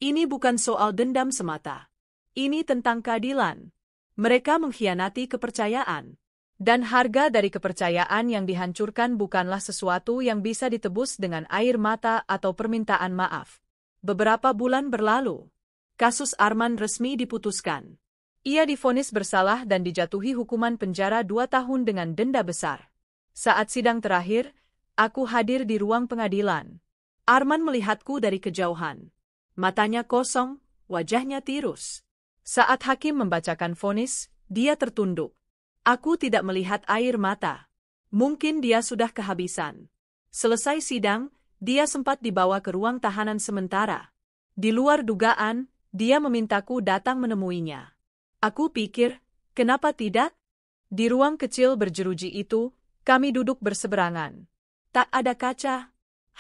ini bukan soal dendam semata. Ini tentang keadilan. Mereka mengkhianati kepercayaan. Dan harga dari kepercayaan yang dihancurkan bukanlah sesuatu yang bisa ditebus dengan air mata atau permintaan maaf. Beberapa bulan berlalu, kasus Arman resmi diputuskan. Ia divonis bersalah dan dijatuhi hukuman penjara 2 tahun dengan denda besar. Saat sidang terakhir, aku hadir di ruang pengadilan. Arman melihatku dari kejauhan. Matanya kosong, wajahnya tirus. Saat hakim membacakan vonis, dia tertunduk. Aku tidak melihat air mata. Mungkin dia sudah kehabisan. Selesai sidang, dia sempat dibawa ke ruang tahanan sementara. Di luar dugaan, dia memintaku datang menemuinya. Aku pikir, kenapa tidak? Di ruang kecil berjeruji itu, kami duduk berseberangan. Tak ada kaca,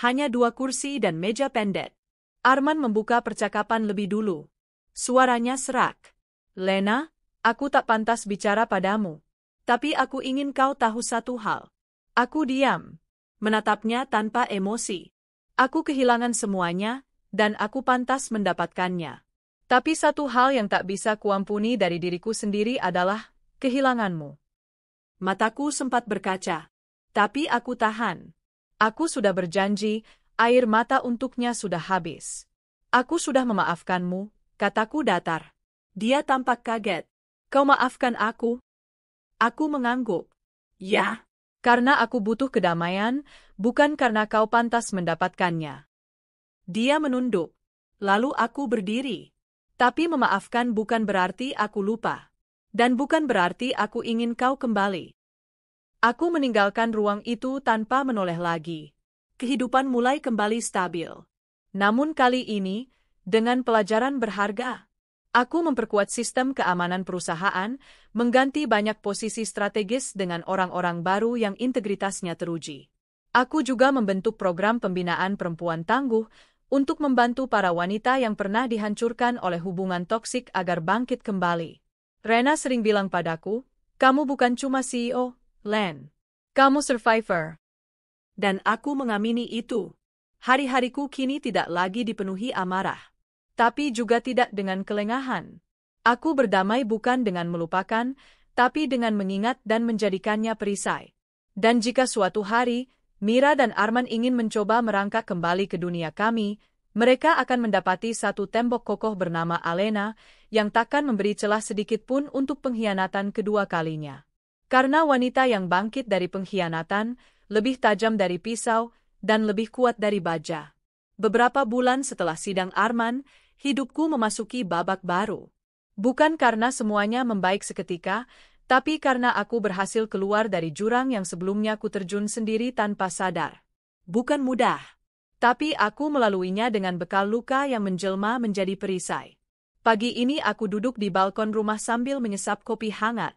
hanya 2 kursi dan meja pendek. Arman membuka percakapan lebih dulu. Suaranya serak. Lena, aku tak pantas bicara padamu. Tapi aku ingin kau tahu satu hal. Aku diam, menatapnya tanpa emosi. Aku kehilangan semuanya, dan aku pantas mendapatkannya. Tapi satu hal yang tak bisa kuampuni dari diriku sendiri adalah kehilanganmu. Mataku sempat berkaca. Tapi aku tahan. Aku sudah berjanji, air mata untuknya sudah habis. Aku sudah memaafkanmu, kataku datar. Dia tampak kaget. Kau maafkan aku? Aku mengangguk. Ya. Karena aku butuh kedamaian, bukan karena kau pantas mendapatkannya. Dia menunduk. Lalu aku berdiri. Tapi memaafkan bukan berarti aku lupa. Dan bukan berarti aku ingin kau kembali. Aku meninggalkan ruang itu tanpa menoleh lagi. Kehidupan mulai kembali stabil. Namun kali ini, dengan pelajaran berharga. Aku memperkuat sistem keamanan perusahaan, mengganti banyak posisi strategis dengan orang-orang baru yang integritasnya teruji. Aku juga membentuk program pembinaan perempuan tangguh untuk membantu para wanita yang pernah dihancurkan oleh hubungan toksik agar bangkit kembali. Rena sering bilang padaku, kamu bukan cuma CEO, Len. Kamu survivor. Dan aku mengamini itu. Hari-hariku kini tidak lagi dipenuhi amarah. Tapi juga tidak dengan kelengahan. Aku berdamai bukan dengan melupakan, tapi dengan mengingat dan menjadikannya perisai. Dan jika suatu hari, Mira dan Arman ingin mencoba merangkak kembali ke dunia kami, mereka akan mendapati satu tembok kokoh bernama Alena, yang takkan memberi celah sedikit pun untuk pengkhianatan kedua kalinya. Karena wanita yang bangkit dari pengkhianatan, lebih tajam dari pisau, dan lebih kuat dari baja. Beberapa bulan setelah sidang Arman, hidupku memasuki babak baru. Bukan karena semuanya membaik seketika, tapi karena aku berhasil keluar dari jurang yang sebelumnya ku terjun sendiri tanpa sadar. Bukan mudah, tapi aku melaluinya dengan bekal luka yang menjelma menjadi perisai. Pagi ini aku duduk di balkon rumah sambil menyesap kopi hangat.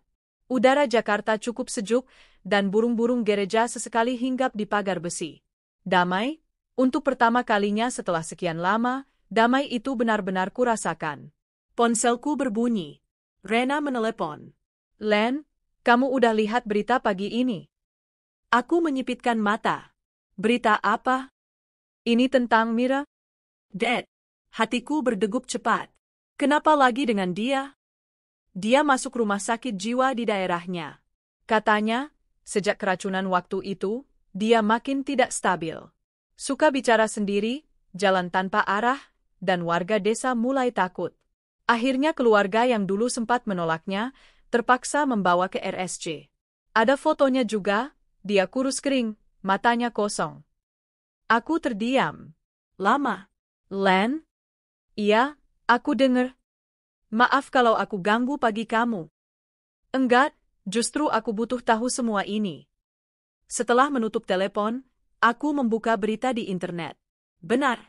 Udara Jakarta cukup sejuk, dan burung-burung gereja sesekali hinggap di pagar besi. Damai, untuk pertama kalinya setelah sekian lama, damai itu benar-benar kurasakan. Ponselku berbunyi. Rena menelepon. Len, kamu udah lihat berita pagi ini? Aku menyipitkan mata. Berita apa? Ini tentang Mira? Dad, hatiku berdegup cepat. Kenapa lagi dengan dia? Dia masuk rumah sakit jiwa di daerahnya. Katanya, sejak keracunan waktu itu, dia makin tidak stabil. Suka bicara sendiri, jalan tanpa arah, dan warga desa mulai takut. Akhirnya keluarga yang dulu sempat menolaknya, terpaksa membawa ke RSC. Ada fotonya juga, dia kurus kering, matanya kosong. Aku terdiam. Lama. Len? Iya, aku dengar. Maaf kalau aku ganggu pagi kamu. Enggak, justru aku butuh tahu semua ini. Setelah menutup telepon, aku membuka berita di internet. Benar.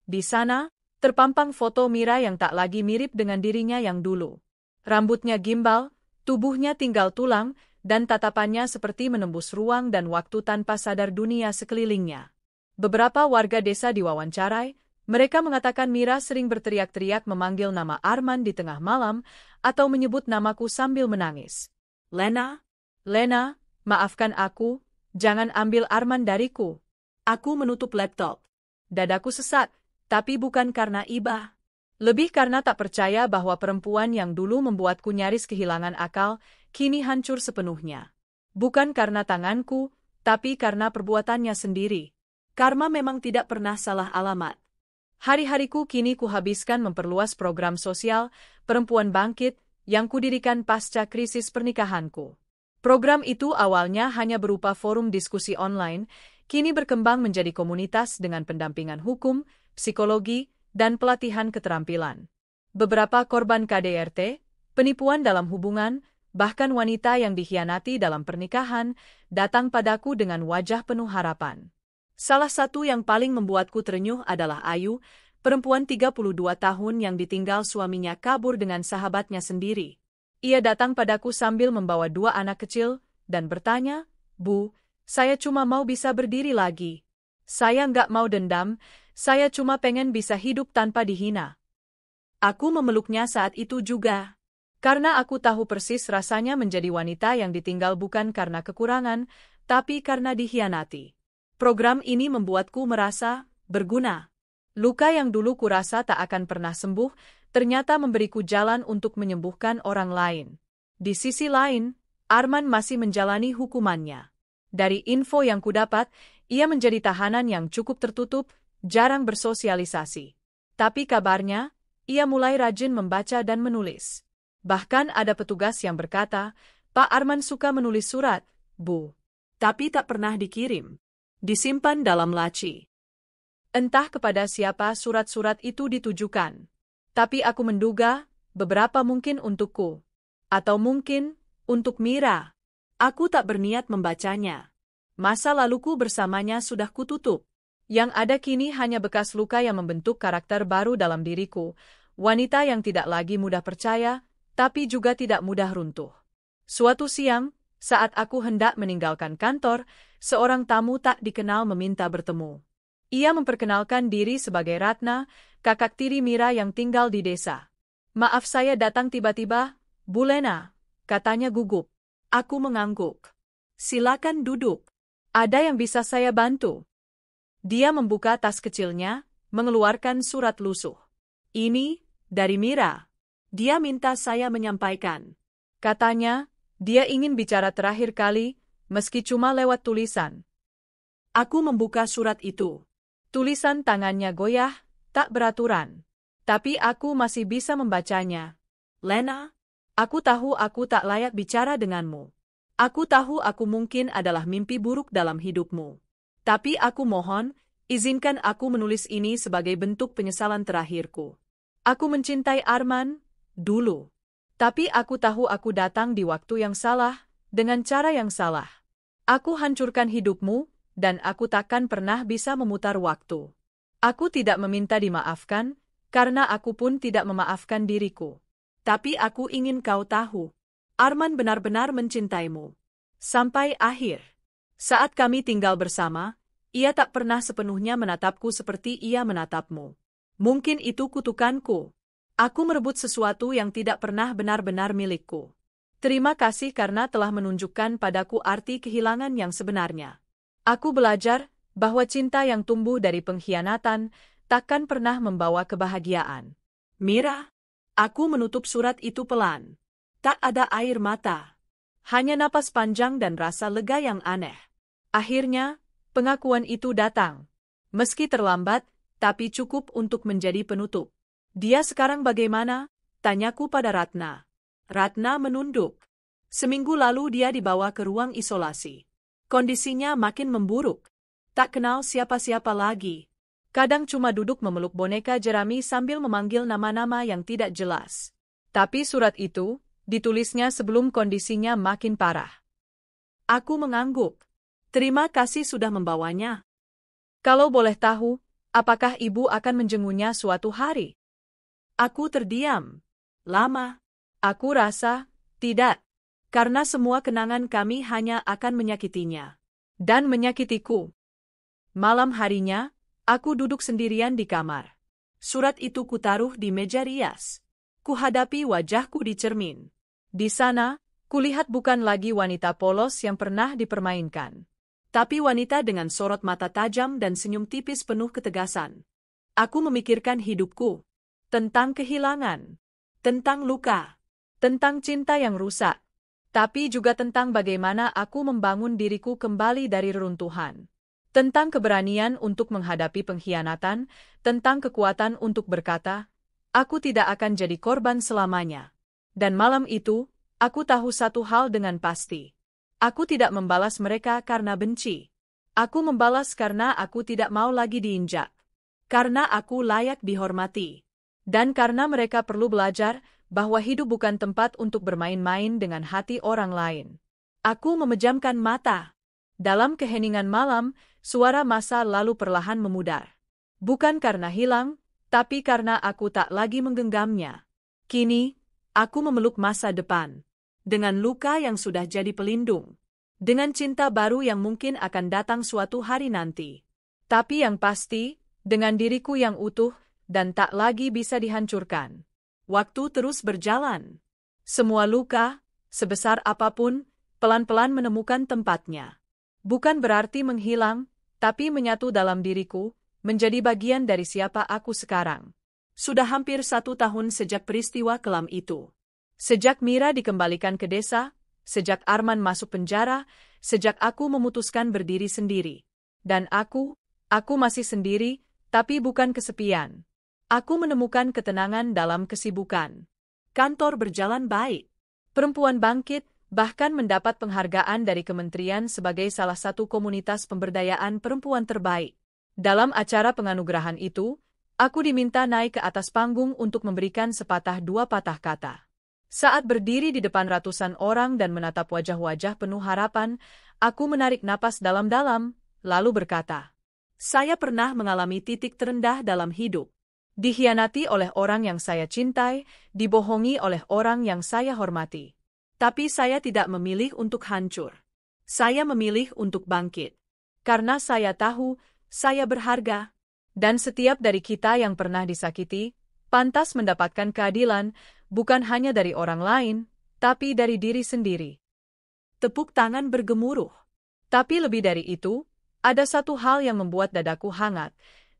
Di sana, terpampang foto Mira yang tak lagi mirip dengan dirinya yang dulu. Rambutnya gimbal, tubuhnya tinggal tulang, dan tatapannya seperti menembus ruang dan waktu tanpa sadar dunia sekelilingnya. Beberapa warga desa diwawancarai, mereka mengatakan Mira sering berteriak-teriak memanggil nama Arman di tengah malam, atau menyebut namaku sambil menangis. Lena, maafkan aku, jangan ambil Arman dariku. Aku menutup laptop. Dadaku sesak, tapi bukan karena iba. Lebih karena tak percaya bahwa perempuan yang dulu membuatku nyaris kehilangan akal, kini hancur sepenuhnya. Bukan karena tanganku, tapi karena perbuatannya sendiri. Karma memang tidak pernah salah alamat. Hari-hariku kini kuhabiskan memperluas program sosial, Perempuan Bangkit, yang kudirikan pasca krisis pernikahanku. Program itu awalnya hanya berupa forum diskusi online, kini berkembang menjadi komunitas dengan pendampingan hukum, psikologi, dan pelatihan keterampilan. Beberapa korban KDRT, penipuan dalam hubungan, bahkan wanita yang dikhianati dalam pernikahan, datang padaku dengan wajah penuh harapan. Salah satu yang paling membuatku terenyuh adalah Ayu, perempuan 32 tahun yang ditinggal suaminya kabur dengan sahabatnya sendiri. Ia datang padaku sambil membawa 2 anak kecil, dan bertanya, "Bu, saya cuma mau bisa berdiri lagi. Saya nggak mau dendam, saya cuma pengen bisa hidup tanpa dihina." Aku memeluknya saat itu juga. Karena aku tahu persis rasanya menjadi wanita yang ditinggal bukan karena kekurangan, tapi karena dikhianati. Program ini membuatku merasa berguna. Luka yang dulu kurasa tak akan pernah sembuh, ternyata memberiku jalan untuk menyembuhkan orang lain. Di sisi lain, Arman masih menjalani hukumannya. Dari info yang kudapat, ia menjadi tahanan yang cukup tertutup, jarang bersosialisasi. Tapi kabarnya, ia mulai rajin membaca dan menulis. Bahkan ada petugas yang berkata, Pak Arman suka menulis surat, Bu. Tapi tak pernah dikirim. Disimpan dalam laci. Entah kepada siapa surat-surat itu ditujukan. Tapi aku menduga, beberapa mungkin untukku. Atau mungkin, untuk Mira. Aku tak berniat membacanya. Masa laluku bersamanya sudah kututup. Yang ada kini hanya bekas luka yang membentuk karakter baru dalam diriku. Wanita yang tidak lagi mudah percaya, tapi juga tidak mudah runtuh. Suatu siang, saat aku hendak meninggalkan kantor, seorang tamu tak dikenal meminta bertemu. Ia memperkenalkan diri sebagai Ratna, kakak tiri Mira yang tinggal di desa. Maaf saya datang tiba-tiba, Bu Lena, katanya gugup. Aku mengangguk. Silakan duduk. Ada yang bisa saya bantu? Dia membuka tas kecilnya, mengeluarkan surat lusuh. Ini, dari Mira. Dia minta saya menyampaikan. Katanya, dia ingin bicara terakhir kali, meski cuma lewat tulisan. Aku membuka surat itu. Tulisan tangannya goyah, tak beraturan. Tapi aku masih bisa membacanya. Lena, aku tahu aku tak layak bicara denganmu. Aku tahu aku mungkin adalah mimpi buruk dalam hidupmu. Tapi aku mohon, izinkan aku menulis ini sebagai bentuk penyesalan terakhirku. Aku mencintai Arman, dulu. Tapi aku tahu aku datang di waktu yang salah, dengan cara yang salah. Aku hancurkan hidupmu, dan aku takkan pernah bisa memutar waktu. Aku tidak meminta dimaafkan, karena aku pun tidak memaafkan diriku. Tapi aku ingin kau tahu, Arman benar-benar mencintaimu. Sampai akhir. Saat kami tinggal bersama, ia tak pernah sepenuhnya menatapku seperti ia menatapmu. Mungkin itu kutukanku. Aku merebut sesuatu yang tidak pernah benar-benar milikku. Terima kasih karena telah menunjukkan padaku arti kehilangan yang sebenarnya. Aku belajar bahwa cinta yang tumbuh dari pengkhianatan takkan pernah membawa kebahagiaan. Mira, aku menutup surat itu pelan. Tak ada air mata. Hanya napas panjang dan rasa lega yang aneh. Akhirnya, pengakuan itu datang. Meski terlambat, tapi cukup untuk menjadi penutup. Dia sekarang bagaimana? Tanyaku pada Ratna. Ratna menunduk. Seminggu lalu dia dibawa ke ruang isolasi. Kondisinya makin memburuk. Tak kenal siapa-siapa lagi. Kadang cuma duduk memeluk boneka jerami sambil memanggil nama-nama yang tidak jelas. Tapi surat itu, ditulisnya sebelum kondisinya makin parah. Aku mengangguk. Terima kasih sudah membawanya. Kalau boleh tahu, apakah ibu akan menjenguknya suatu hari? Aku terdiam. Lama. Aku rasa, tidak. Karena semua kenangan kami hanya akan menyakitinya. Dan menyakitiku. Malam harinya, aku duduk sendirian di kamar. Surat itu kutaruh di meja rias. Kuhadapi wajahku di cermin. Di sana, kulihat bukan lagi wanita polos yang pernah dipermainkan. Tapi wanita dengan sorot mata tajam dan senyum tipis penuh ketegasan. Aku memikirkan hidupku. Tentang kehilangan. Tentang luka. Tentang cinta yang rusak. Tapi juga tentang bagaimana aku membangun diriku kembali dari reruntuhan. Tentang keberanian untuk menghadapi pengkhianatan. Tentang kekuatan untuk berkata, aku tidak akan jadi korban selamanya. Dan malam itu, aku tahu satu hal dengan pasti. Aku tidak membalas mereka karena benci. Aku membalas karena aku tidak mau lagi diinjak. Karena aku layak dihormati. Dan karena mereka perlu belajar bahwa hidup bukan tempat untuk bermain-main dengan hati orang lain. Aku memejamkan mata. Dalam keheningan malam, suara masa lalu perlahan memudar. Bukan karena hilang, tapi karena aku tak lagi menggenggamnya. Kini, aku memeluk masa depan. Dengan luka yang sudah jadi pelindung. Dengan cinta baru yang mungkin akan datang suatu hari nanti. Tapi yang pasti, dengan diriku yang utuh, dan tak lagi bisa dihancurkan. Waktu terus berjalan. Semua luka, sebesar apapun, pelan-pelan menemukan tempatnya. Bukan berarti menghilang, tapi menyatu dalam diriku, menjadi bagian dari siapa aku sekarang. Sudah hampir 1 tahun sejak peristiwa kelam itu. Sejak Mira dikembalikan ke desa, sejak Arman masuk penjara, sejak aku memutuskan berdiri sendiri. Dan aku masih sendiri, tapi bukan kesepian. Aku menemukan ketenangan dalam kesibukan. Kantor berjalan baik. Perempuan Bangkit bahkan mendapat penghargaan dari kementerian sebagai salah satu komunitas pemberdayaan perempuan terbaik. Dalam acara penganugerahan itu, aku diminta naik ke atas panggung untuk memberikan sepatah dua patah kata. Saat berdiri di depan ratusan orang dan menatap wajah-wajah penuh harapan, aku menarik napas dalam-dalam, lalu berkata, "Saya pernah mengalami titik terendah dalam hidup. Dikhianati oleh orang yang saya cintai, dibohongi oleh orang yang saya hormati. Tapi saya tidak memilih untuk hancur. Saya memilih untuk bangkit. Karena saya tahu, saya berharga. Dan setiap dari kita yang pernah disakiti, pantas mendapatkan keadilan, bukan hanya dari orang lain, tapi dari diri sendiri." Tepuk tangan bergemuruh. Tapi lebih dari itu, ada satu hal yang membuat dadaku hangat.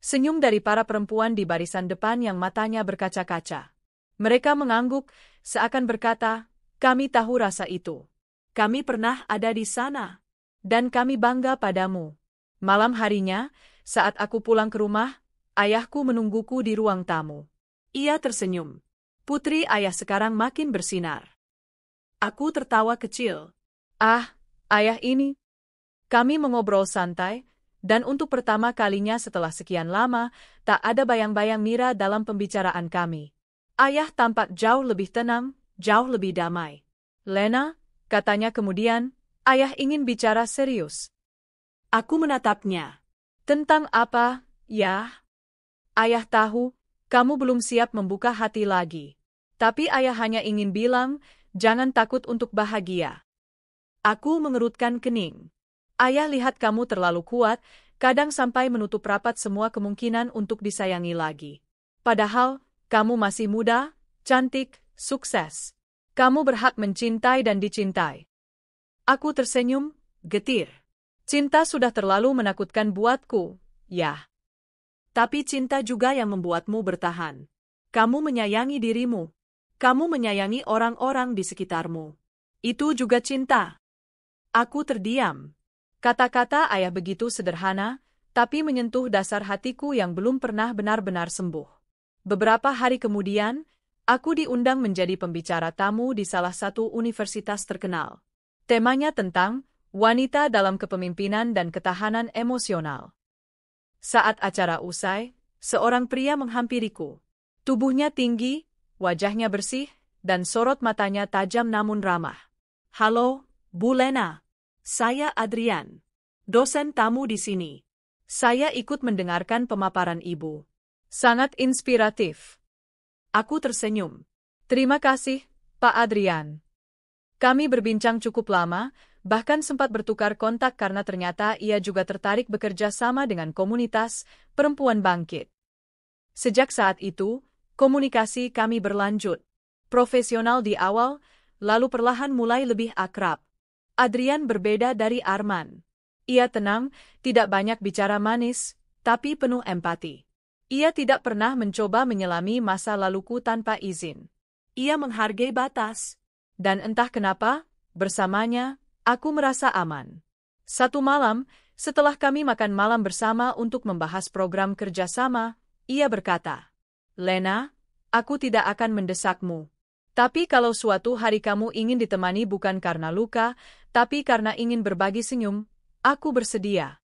Senyum dari para perempuan di barisan depan yang matanya berkaca-kaca. Mereka mengangguk, seakan berkata, "Kami tahu rasa itu. Kami pernah ada di sana. Dan kami bangga padamu." Malam harinya, saat aku pulang ke rumah, ayahku menungguku di ruang tamu. Ia tersenyum. "Putri ayah sekarang makin bersinar." Aku tertawa kecil. "Ah, ayah ini." Kami mengobrol santai, dan untuk pertama kalinya setelah sekian lama, tak ada bayang-bayang Mira dalam pembicaraan kami. Ayah tampak jauh lebih tenang, jauh lebih damai. "Lena," katanya kemudian, "ayah ingin bicara serius." Aku menatapnya. "Tentang apa, ya?" "Ayah tahu, kamu belum siap membuka hati lagi. Tapi ayah hanya ingin bilang, jangan takut untuk bahagia." Aku mengerutkan kening. "Ayah lihat kamu terlalu kuat, kadang sampai menutup rapat semua kemungkinan untuk disayangi lagi. Padahal, kamu masih muda, cantik, sukses. Kamu berhak mencintai dan dicintai." Aku tersenyum, getir. "Cinta sudah terlalu menakutkan buatku, ya. Tapi cinta juga yang membuatmu bertahan. Kamu menyayangi dirimu. Kamu menyayangi orang-orang di sekitarmu. Itu juga cinta." Aku terdiam. Kata-kata ayah begitu sederhana, tapi menyentuh dasar hatiku yang belum pernah benar-benar sembuh. Beberapa hari kemudian, aku diundang menjadi pembicara tamu di salah satu universitas terkenal. Temanya tentang wanita dalam kepemimpinan dan ketahanan emosional. Saat acara usai, seorang pria menghampiriku. Tubuhnya tinggi, wajahnya bersih, dan sorot matanya tajam namun ramah. "Halo, Bu Lena. Saya Adrian, dosen tamu di sini. Saya ikut mendengarkan pemaparan Ibu. Sangat inspiratif." Aku tersenyum. "Terima kasih, Pak Adrian." Kami berbincang cukup lama, bahkan sempat bertukar kontak karena ternyata ia juga tertarik bekerja sama dengan komunitas Perempuan Bangkit. Sejak saat itu, komunikasi kami berlanjut. Profesional di awal, lalu perlahan mulai lebih akrab. Adrian berbeda dari Arman. Ia tenang, tidak banyak bicara manis, tapi penuh empati. Ia tidak pernah mencoba menyelami masa laluku tanpa izin. Ia menghargai batas. Dan entah kenapa, bersamanya, aku merasa aman. Satu malam, setelah kami makan malam bersama untuk membahas program kerjasama, ia berkata, "Lena, aku tidak akan mendesakmu. Tapi kalau suatu hari kamu ingin ditemani bukan karena luka, tapi karena ingin berbagi senyum, aku bersedia."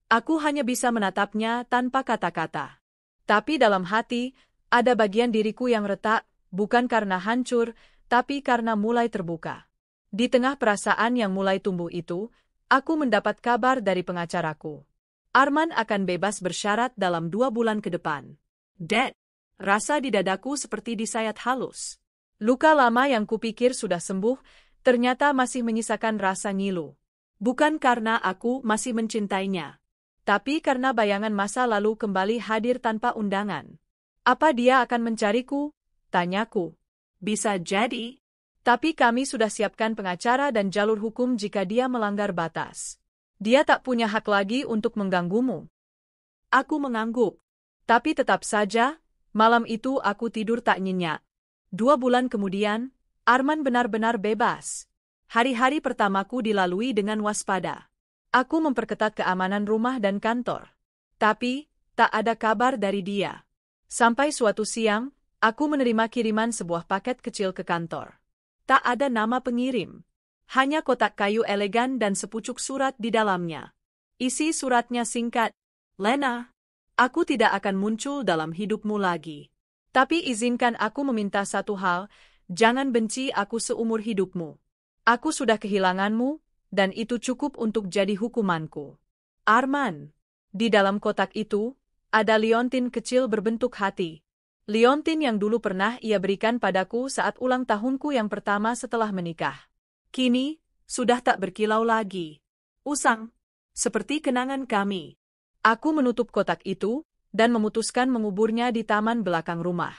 Aku hanya bisa menatapnya tanpa kata-kata. Tapi dalam hati, ada bagian diriku yang retak, bukan karena hancur, tapi karena mulai terbuka. Di tengah perasaan yang mulai tumbuh itu, aku mendapat kabar dari pengacaraku. Arman akan bebas bersyarat dalam 2 bulan ke depan. Dad, rasa di dadaku seperti disayat halus. Luka lama yang kupikir sudah sembuh, ternyata masih menyisakan rasa ngilu. Bukan karena aku masih mencintainya, tapi karena bayangan masa lalu kembali hadir tanpa undangan. "Apa dia akan mencariku?" tanyaku. "Bisa jadi. Tapi kami sudah siapkan pengacara dan jalur hukum jika dia melanggar batas. Dia tak punya hak lagi untuk mengganggumu. Aku mengangguk. Tapi tetap saja, malam itu aku tidur tak nyenyak. 2 bulan kemudian, Arman benar-benar bebas. Hari-hari pertamaku dilalui dengan waspada. Aku memperketat keamanan rumah dan kantor. Tapi, tak ada kabar dari dia. Sampai suatu siang, aku menerima kiriman sebuah paket kecil ke kantor. Tak ada nama pengirim. Hanya kotak kayu elegan dan sepucuk surat di dalamnya. Isi suratnya singkat, "Lena, aku tidak akan muncul dalam hidupmu lagi. Tapi izinkan aku meminta satu hal, jangan benci aku seumur hidupmu. Aku sudah kehilanganmu, dan itu cukup untuk jadi hukumanku. Arman." Di dalam kotak itu, ada liontin kecil berbentuk hati. Liontin yang dulu pernah ia berikan padaku saat ulang tahunku yang pertama setelah menikah. Kini, sudah tak berkilau lagi. Usang, seperti kenangan kami. Aku menutup kotak itu, dan memutuskan menguburnya di taman belakang rumah.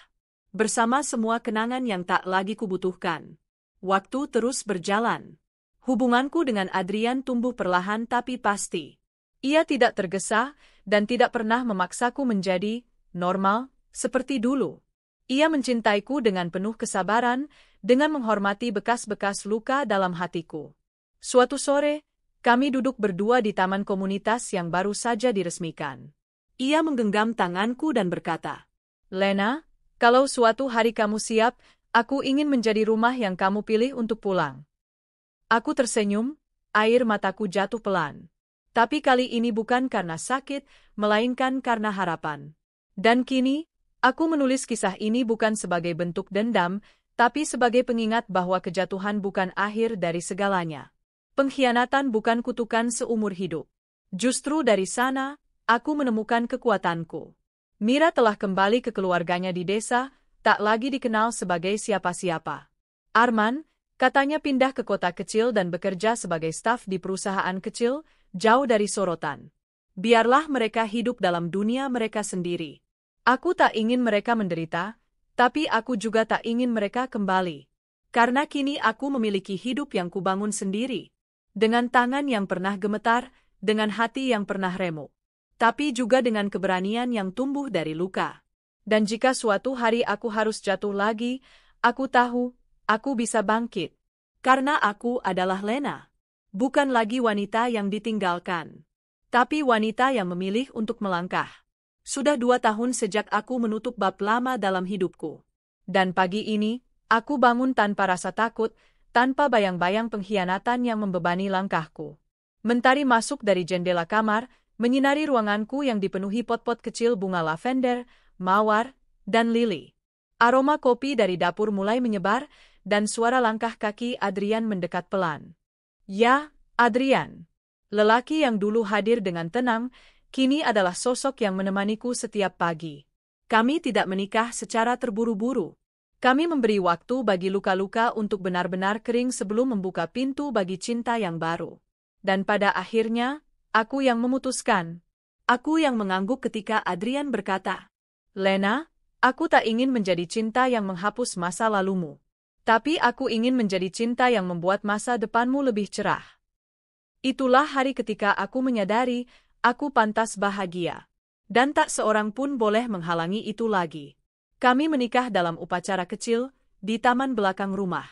Bersama semua kenangan yang tak lagi kubutuhkan. Waktu terus berjalan. Hubunganku dengan Adrian tumbuh perlahan tapi pasti. Ia tidak tergesa, dan tidak pernah memaksaku menjadi normal, seperti dulu. Ia mencintaiku dengan penuh kesabaran, dengan menghormati bekas-bekas luka dalam hatiku. Suatu sore, kami duduk berdua di taman komunitas yang baru saja diresmikan. Ia menggenggam tanganku dan berkata, "Lena, kalau suatu hari kamu siap, aku ingin menjadi rumah yang kamu pilih untuk pulang." Aku tersenyum, air mataku jatuh pelan. Tapi kali ini bukan karena sakit, melainkan karena harapan. Dan kini, aku menulis kisah ini bukan sebagai bentuk dendam, tapi sebagai pengingat bahwa kejatuhan bukan akhir dari segalanya. Pengkhianatan bukan kutukan seumur hidup. Justru dari sana, aku menemukan kekuatanku. Mira telah kembali ke keluarganya di desa, tak lagi dikenal sebagai siapa-siapa. Arman, katanya pindah ke kota kecil dan bekerja sebagai staf di perusahaan kecil, jauh dari sorotan. Biarlah mereka hidup dalam dunia mereka sendiri. Aku tak ingin mereka menderita, tapi aku juga tak ingin mereka kembali. Karena kini aku memiliki hidup yang kubangun sendiri. Dengan tangan yang pernah gemetar, dengan hati yang pernah remuk. Tapi juga dengan keberanian yang tumbuh dari luka. Dan jika suatu hari aku harus jatuh lagi, aku tahu, aku bisa bangkit. Karena aku adalah Lena. Bukan lagi wanita yang ditinggalkan. Tapi wanita yang memilih untuk melangkah. Sudah 2 tahun sejak aku menutup bab lama dalam hidupku. Dan pagi ini, aku bangun tanpa rasa takut, tanpa bayang-bayang pengkhianatan yang membebani langkahku. Mentari masuk dari jendela kamar, menyinari ruanganku yang dipenuhi pot-pot kecil bunga lavender, mawar, dan lili. Aroma kopi dari dapur mulai menyebar, dan suara langkah kaki Adrian mendekat pelan. Ya, Adrian. Lelaki yang dulu hadir dengan tenang, kini adalah sosok yang menemaniku setiap pagi. Kami tidak menikah secara terburu-buru. Kami memberi waktu bagi luka-luka untuk benar-benar kering sebelum membuka pintu bagi cinta yang baru. Dan pada akhirnya, aku yang memutuskan. Aku yang mengangguk ketika Adrian berkata, "Lena, aku tak ingin menjadi cinta yang menghapus masa lalumu. Tapi aku ingin menjadi cinta yang membuat masa depanmu lebih cerah." Itulah hari ketika aku menyadari, aku pantas bahagia. Dan tak seorang pun boleh menghalangi itu lagi. Kami menikah dalam upacara kecil, di taman belakang rumah.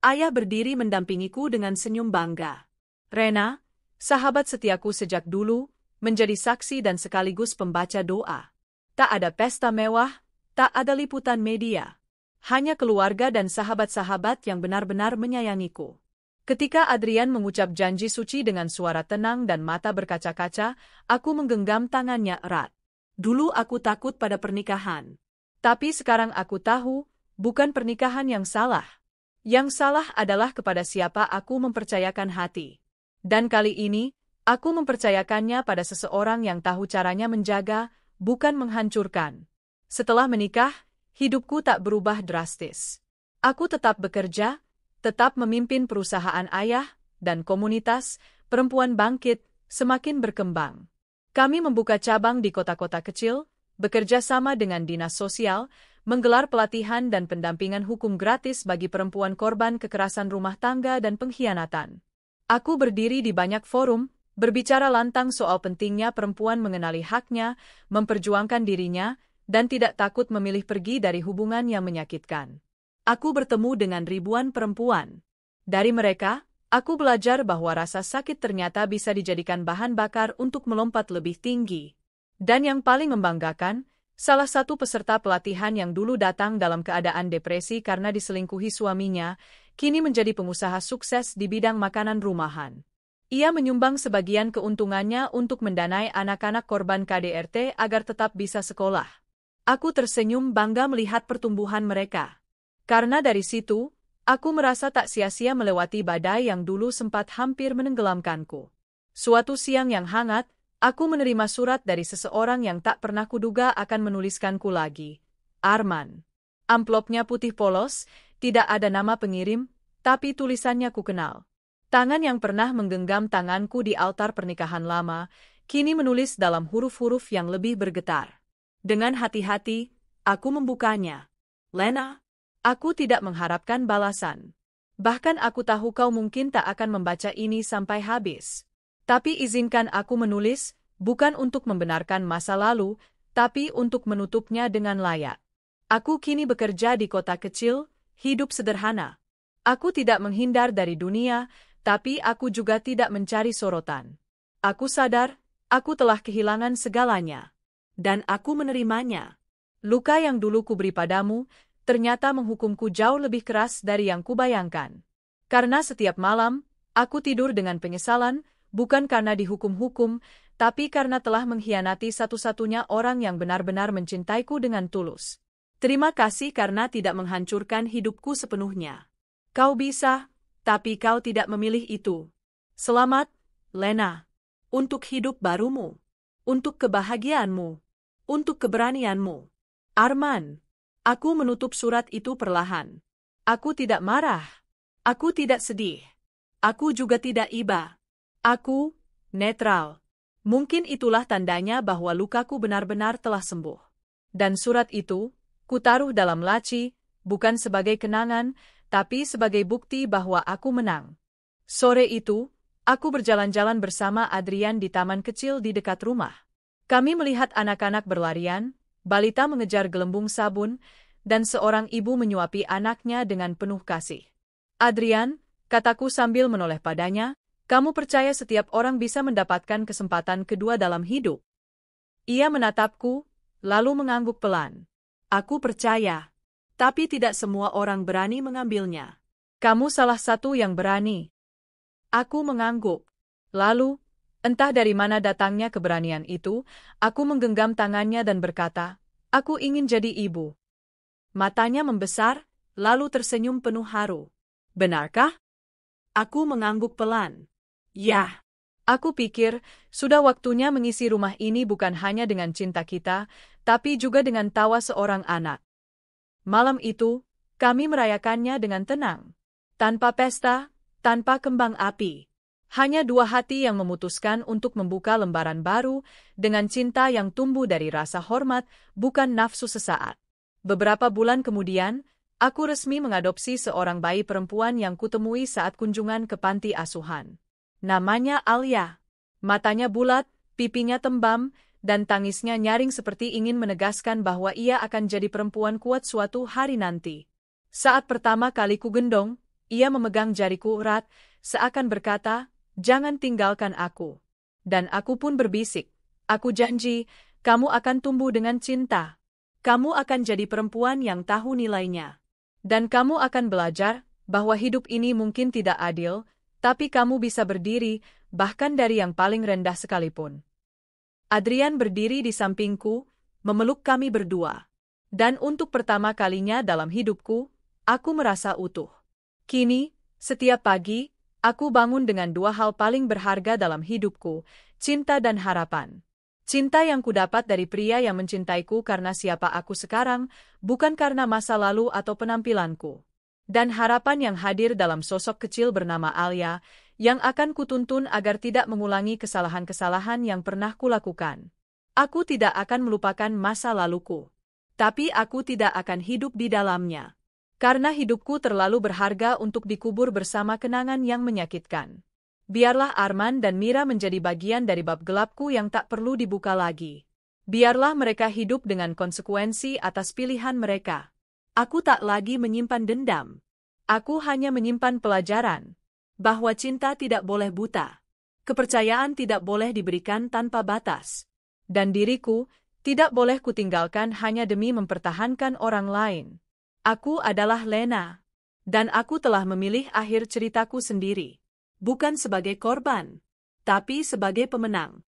Ayah berdiri mendampingiku dengan senyum bangga. Rena, sahabat setiaku sejak dulu, menjadi saksi dan sekaligus pembaca doa. Tak ada pesta mewah, tak ada liputan media. Hanya keluarga dan sahabat-sahabat yang benar-benar menyayangiku. Ketika Adrian mengucap janji suci dengan suara tenang dan mata berkaca-kaca, aku menggenggam tangannya erat. Dulu aku takut pada pernikahan. Tapi sekarang aku tahu, bukan pernikahan yang salah. Yang salah adalah kepada siapa aku mempercayakan hati. Dan kali ini, aku mempercayakannya pada seseorang yang tahu caranya menjaga, bukan menghancurkan. Setelah menikah, hidupku tak berubah drastis. Aku tetap bekerja, tetap memimpin perusahaan ayah, dan komunitas, Perempuan Bangkit, semakin berkembang. Kami membuka cabang di kota-kota kecil, bekerja sama dengan dinas sosial, menggelar pelatihan dan pendampingan hukum gratis bagi perempuan korban kekerasan rumah tangga dan pengkhianatan. Aku berdiri di banyak forum, berbicara lantang soal pentingnya perempuan mengenali haknya, memperjuangkan dirinya, dan tidak takut memilih pergi dari hubungan yang menyakitkan. Aku bertemu dengan ribuan perempuan. Dari mereka, aku belajar bahwa rasa sakit ternyata bisa dijadikan bahan bakar untuk melompat lebih tinggi. Dan yang paling membanggakan, salah satu peserta pelatihan yang dulu datang dalam keadaan depresi karena diselingkuhi suaminya, kini menjadi pengusaha sukses di bidang makanan rumahan. Ia menyumbang sebagian keuntungannya untuk mendanai anak-anak korban KDRT agar tetap bisa sekolah. Aku tersenyum bangga melihat pertumbuhan mereka. Karena dari situ, aku merasa tak sia-sia melewati badai yang dulu sempat hampir menenggelamkanku. Suatu siang yang hangat, aku menerima surat dari seseorang yang tak pernah kuduga akan menuliskanku lagi. Arman. Amplopnya putih polos, tidak ada nama pengirim, tapi tulisannya ku kenal. Tangan yang pernah menggenggam tanganku di altar pernikahan lama, kini menulis dalam huruf-huruf yang lebih bergetar. Dengan hati-hati, aku membukanya. Lena, aku tidak mengharapkan balasan. Bahkan aku tahu kau mungkin tak akan membaca ini sampai habis. Tapi izinkan aku menulis, bukan untuk membenarkan masa lalu, tapi untuk menutupnya dengan layak. Aku kini bekerja di kota kecil, hidup sederhana. Aku tidak menghindar dari dunia, tapi aku juga tidak mencari sorotan. Aku sadar, aku telah kehilangan segalanya. Dan aku menerimanya. Luka yang dulu kuberi padamu, ternyata menghukumku jauh lebih keras dari yang kubayangkan. Karena setiap malam, aku tidur dengan penyesalan, bukan karena dihukum-hukum, tapi karena telah mengkhianati satu-satunya orang yang benar-benar mencintaiku dengan tulus. Terima kasih karena tidak menghancurkan hidupku sepenuhnya. Kau bisa, tapi kau tidak memilih itu. Selamat, Lena. Untuk hidup barumu. Untuk kebahagiaanmu. Untuk keberanianmu. Arman. Aku menutup surat itu perlahan. Aku tidak marah. Aku tidak sedih. Aku juga tidak iba. Aku, netral. Mungkin itulah tandanya bahwa lukaku benar-benar telah sembuh. Dan surat itu, kutaruh dalam laci, bukan sebagai kenangan, tapi sebagai bukti bahwa aku menang. Sore itu, aku berjalan-jalan bersama Adrian di taman kecil di dekat rumah. Kami melihat anak-anak berlarian, balita mengejar gelembung sabun, dan seorang ibu menyuapi anaknya dengan penuh kasih. Adrian, kataku sambil menoleh padanya, kamu percaya setiap orang bisa mendapatkan kesempatan kedua dalam hidup? Ia menatapku, lalu mengangguk pelan. Aku percaya. Tapi tidak semua orang berani mengambilnya. Kamu salah satu yang berani. Aku mengangguk. Lalu, entah dari mana datangnya keberanian itu, aku menggenggam tangannya dan berkata, aku ingin jadi ibu. Matanya membesar, lalu tersenyum penuh haru. Benarkah? Aku mengangguk pelan. Ya. Aku pikir, sudah waktunya mengisi rumah ini bukan hanya dengan cinta kita, tapi juga dengan tawa seorang anak. Malam itu, kami merayakannya dengan tenang. Tanpa pesta, tanpa kembang api. Hanya dua hati yang memutuskan untuk membuka lembaran baru, dengan cinta yang tumbuh dari rasa hormat, bukan nafsu sesaat. Beberapa bulan kemudian, aku resmi mengadopsi seorang bayi perempuan yang kutemui saat kunjungan ke panti asuhan. Namanya Alia. Matanya bulat, pipinya tembam, dan tangisnya nyaring seperti ingin menegaskan bahwa ia akan jadi perempuan kuat suatu hari nanti. Saat pertama kali ku gendong, ia memegang jariku erat, seakan berkata, jangan tinggalkan aku. Dan aku pun berbisik, aku janji, kamu akan tumbuh dengan cinta. Kamu akan jadi perempuan yang tahu nilainya. Dan kamu akan belajar, bahwa hidup ini mungkin tidak adil, tapi kamu bisa berdiri, bahkan dari yang paling rendah sekalipun. Adrian berdiri di sampingku, memeluk kami berdua. Dan untuk pertama kalinya dalam hidupku, aku merasa utuh. Kini, setiap pagi, aku bangun dengan dua hal paling berharga dalam hidupku, cinta dan harapan. Cinta yang kudapat dari pria yang mencintaiku karena siapa aku sekarang, bukan karena masa lalu atau penampilanku. Dan harapan yang hadir dalam sosok kecil bernama Alia, yang akan kutuntun agar tidak mengulangi kesalahan-kesalahan yang pernah kulakukan. Aku tidak akan melupakan masa laluku. Tapi aku tidak akan hidup di dalamnya. Karena hidupku terlalu berharga untuk dikubur bersama kenangan yang menyakitkan. Biarlah Arman dan Mira menjadi bagian dari bab gelapku yang tak perlu dibuka lagi. Biarlah mereka hidup dengan konsekuensi atas pilihan mereka. Aku tak lagi menyimpan dendam. Aku hanya menyimpan pelajaran. Bahwa cinta tidak boleh buta. Kepercayaan tidak boleh diberikan tanpa batas. Dan diriku tidak boleh kutinggalkan hanya demi mempertahankan orang lain. Aku adalah Lena. Dan aku telah memilih akhir ceritaku sendiri. Bukan sebagai korban, tapi sebagai pemenang.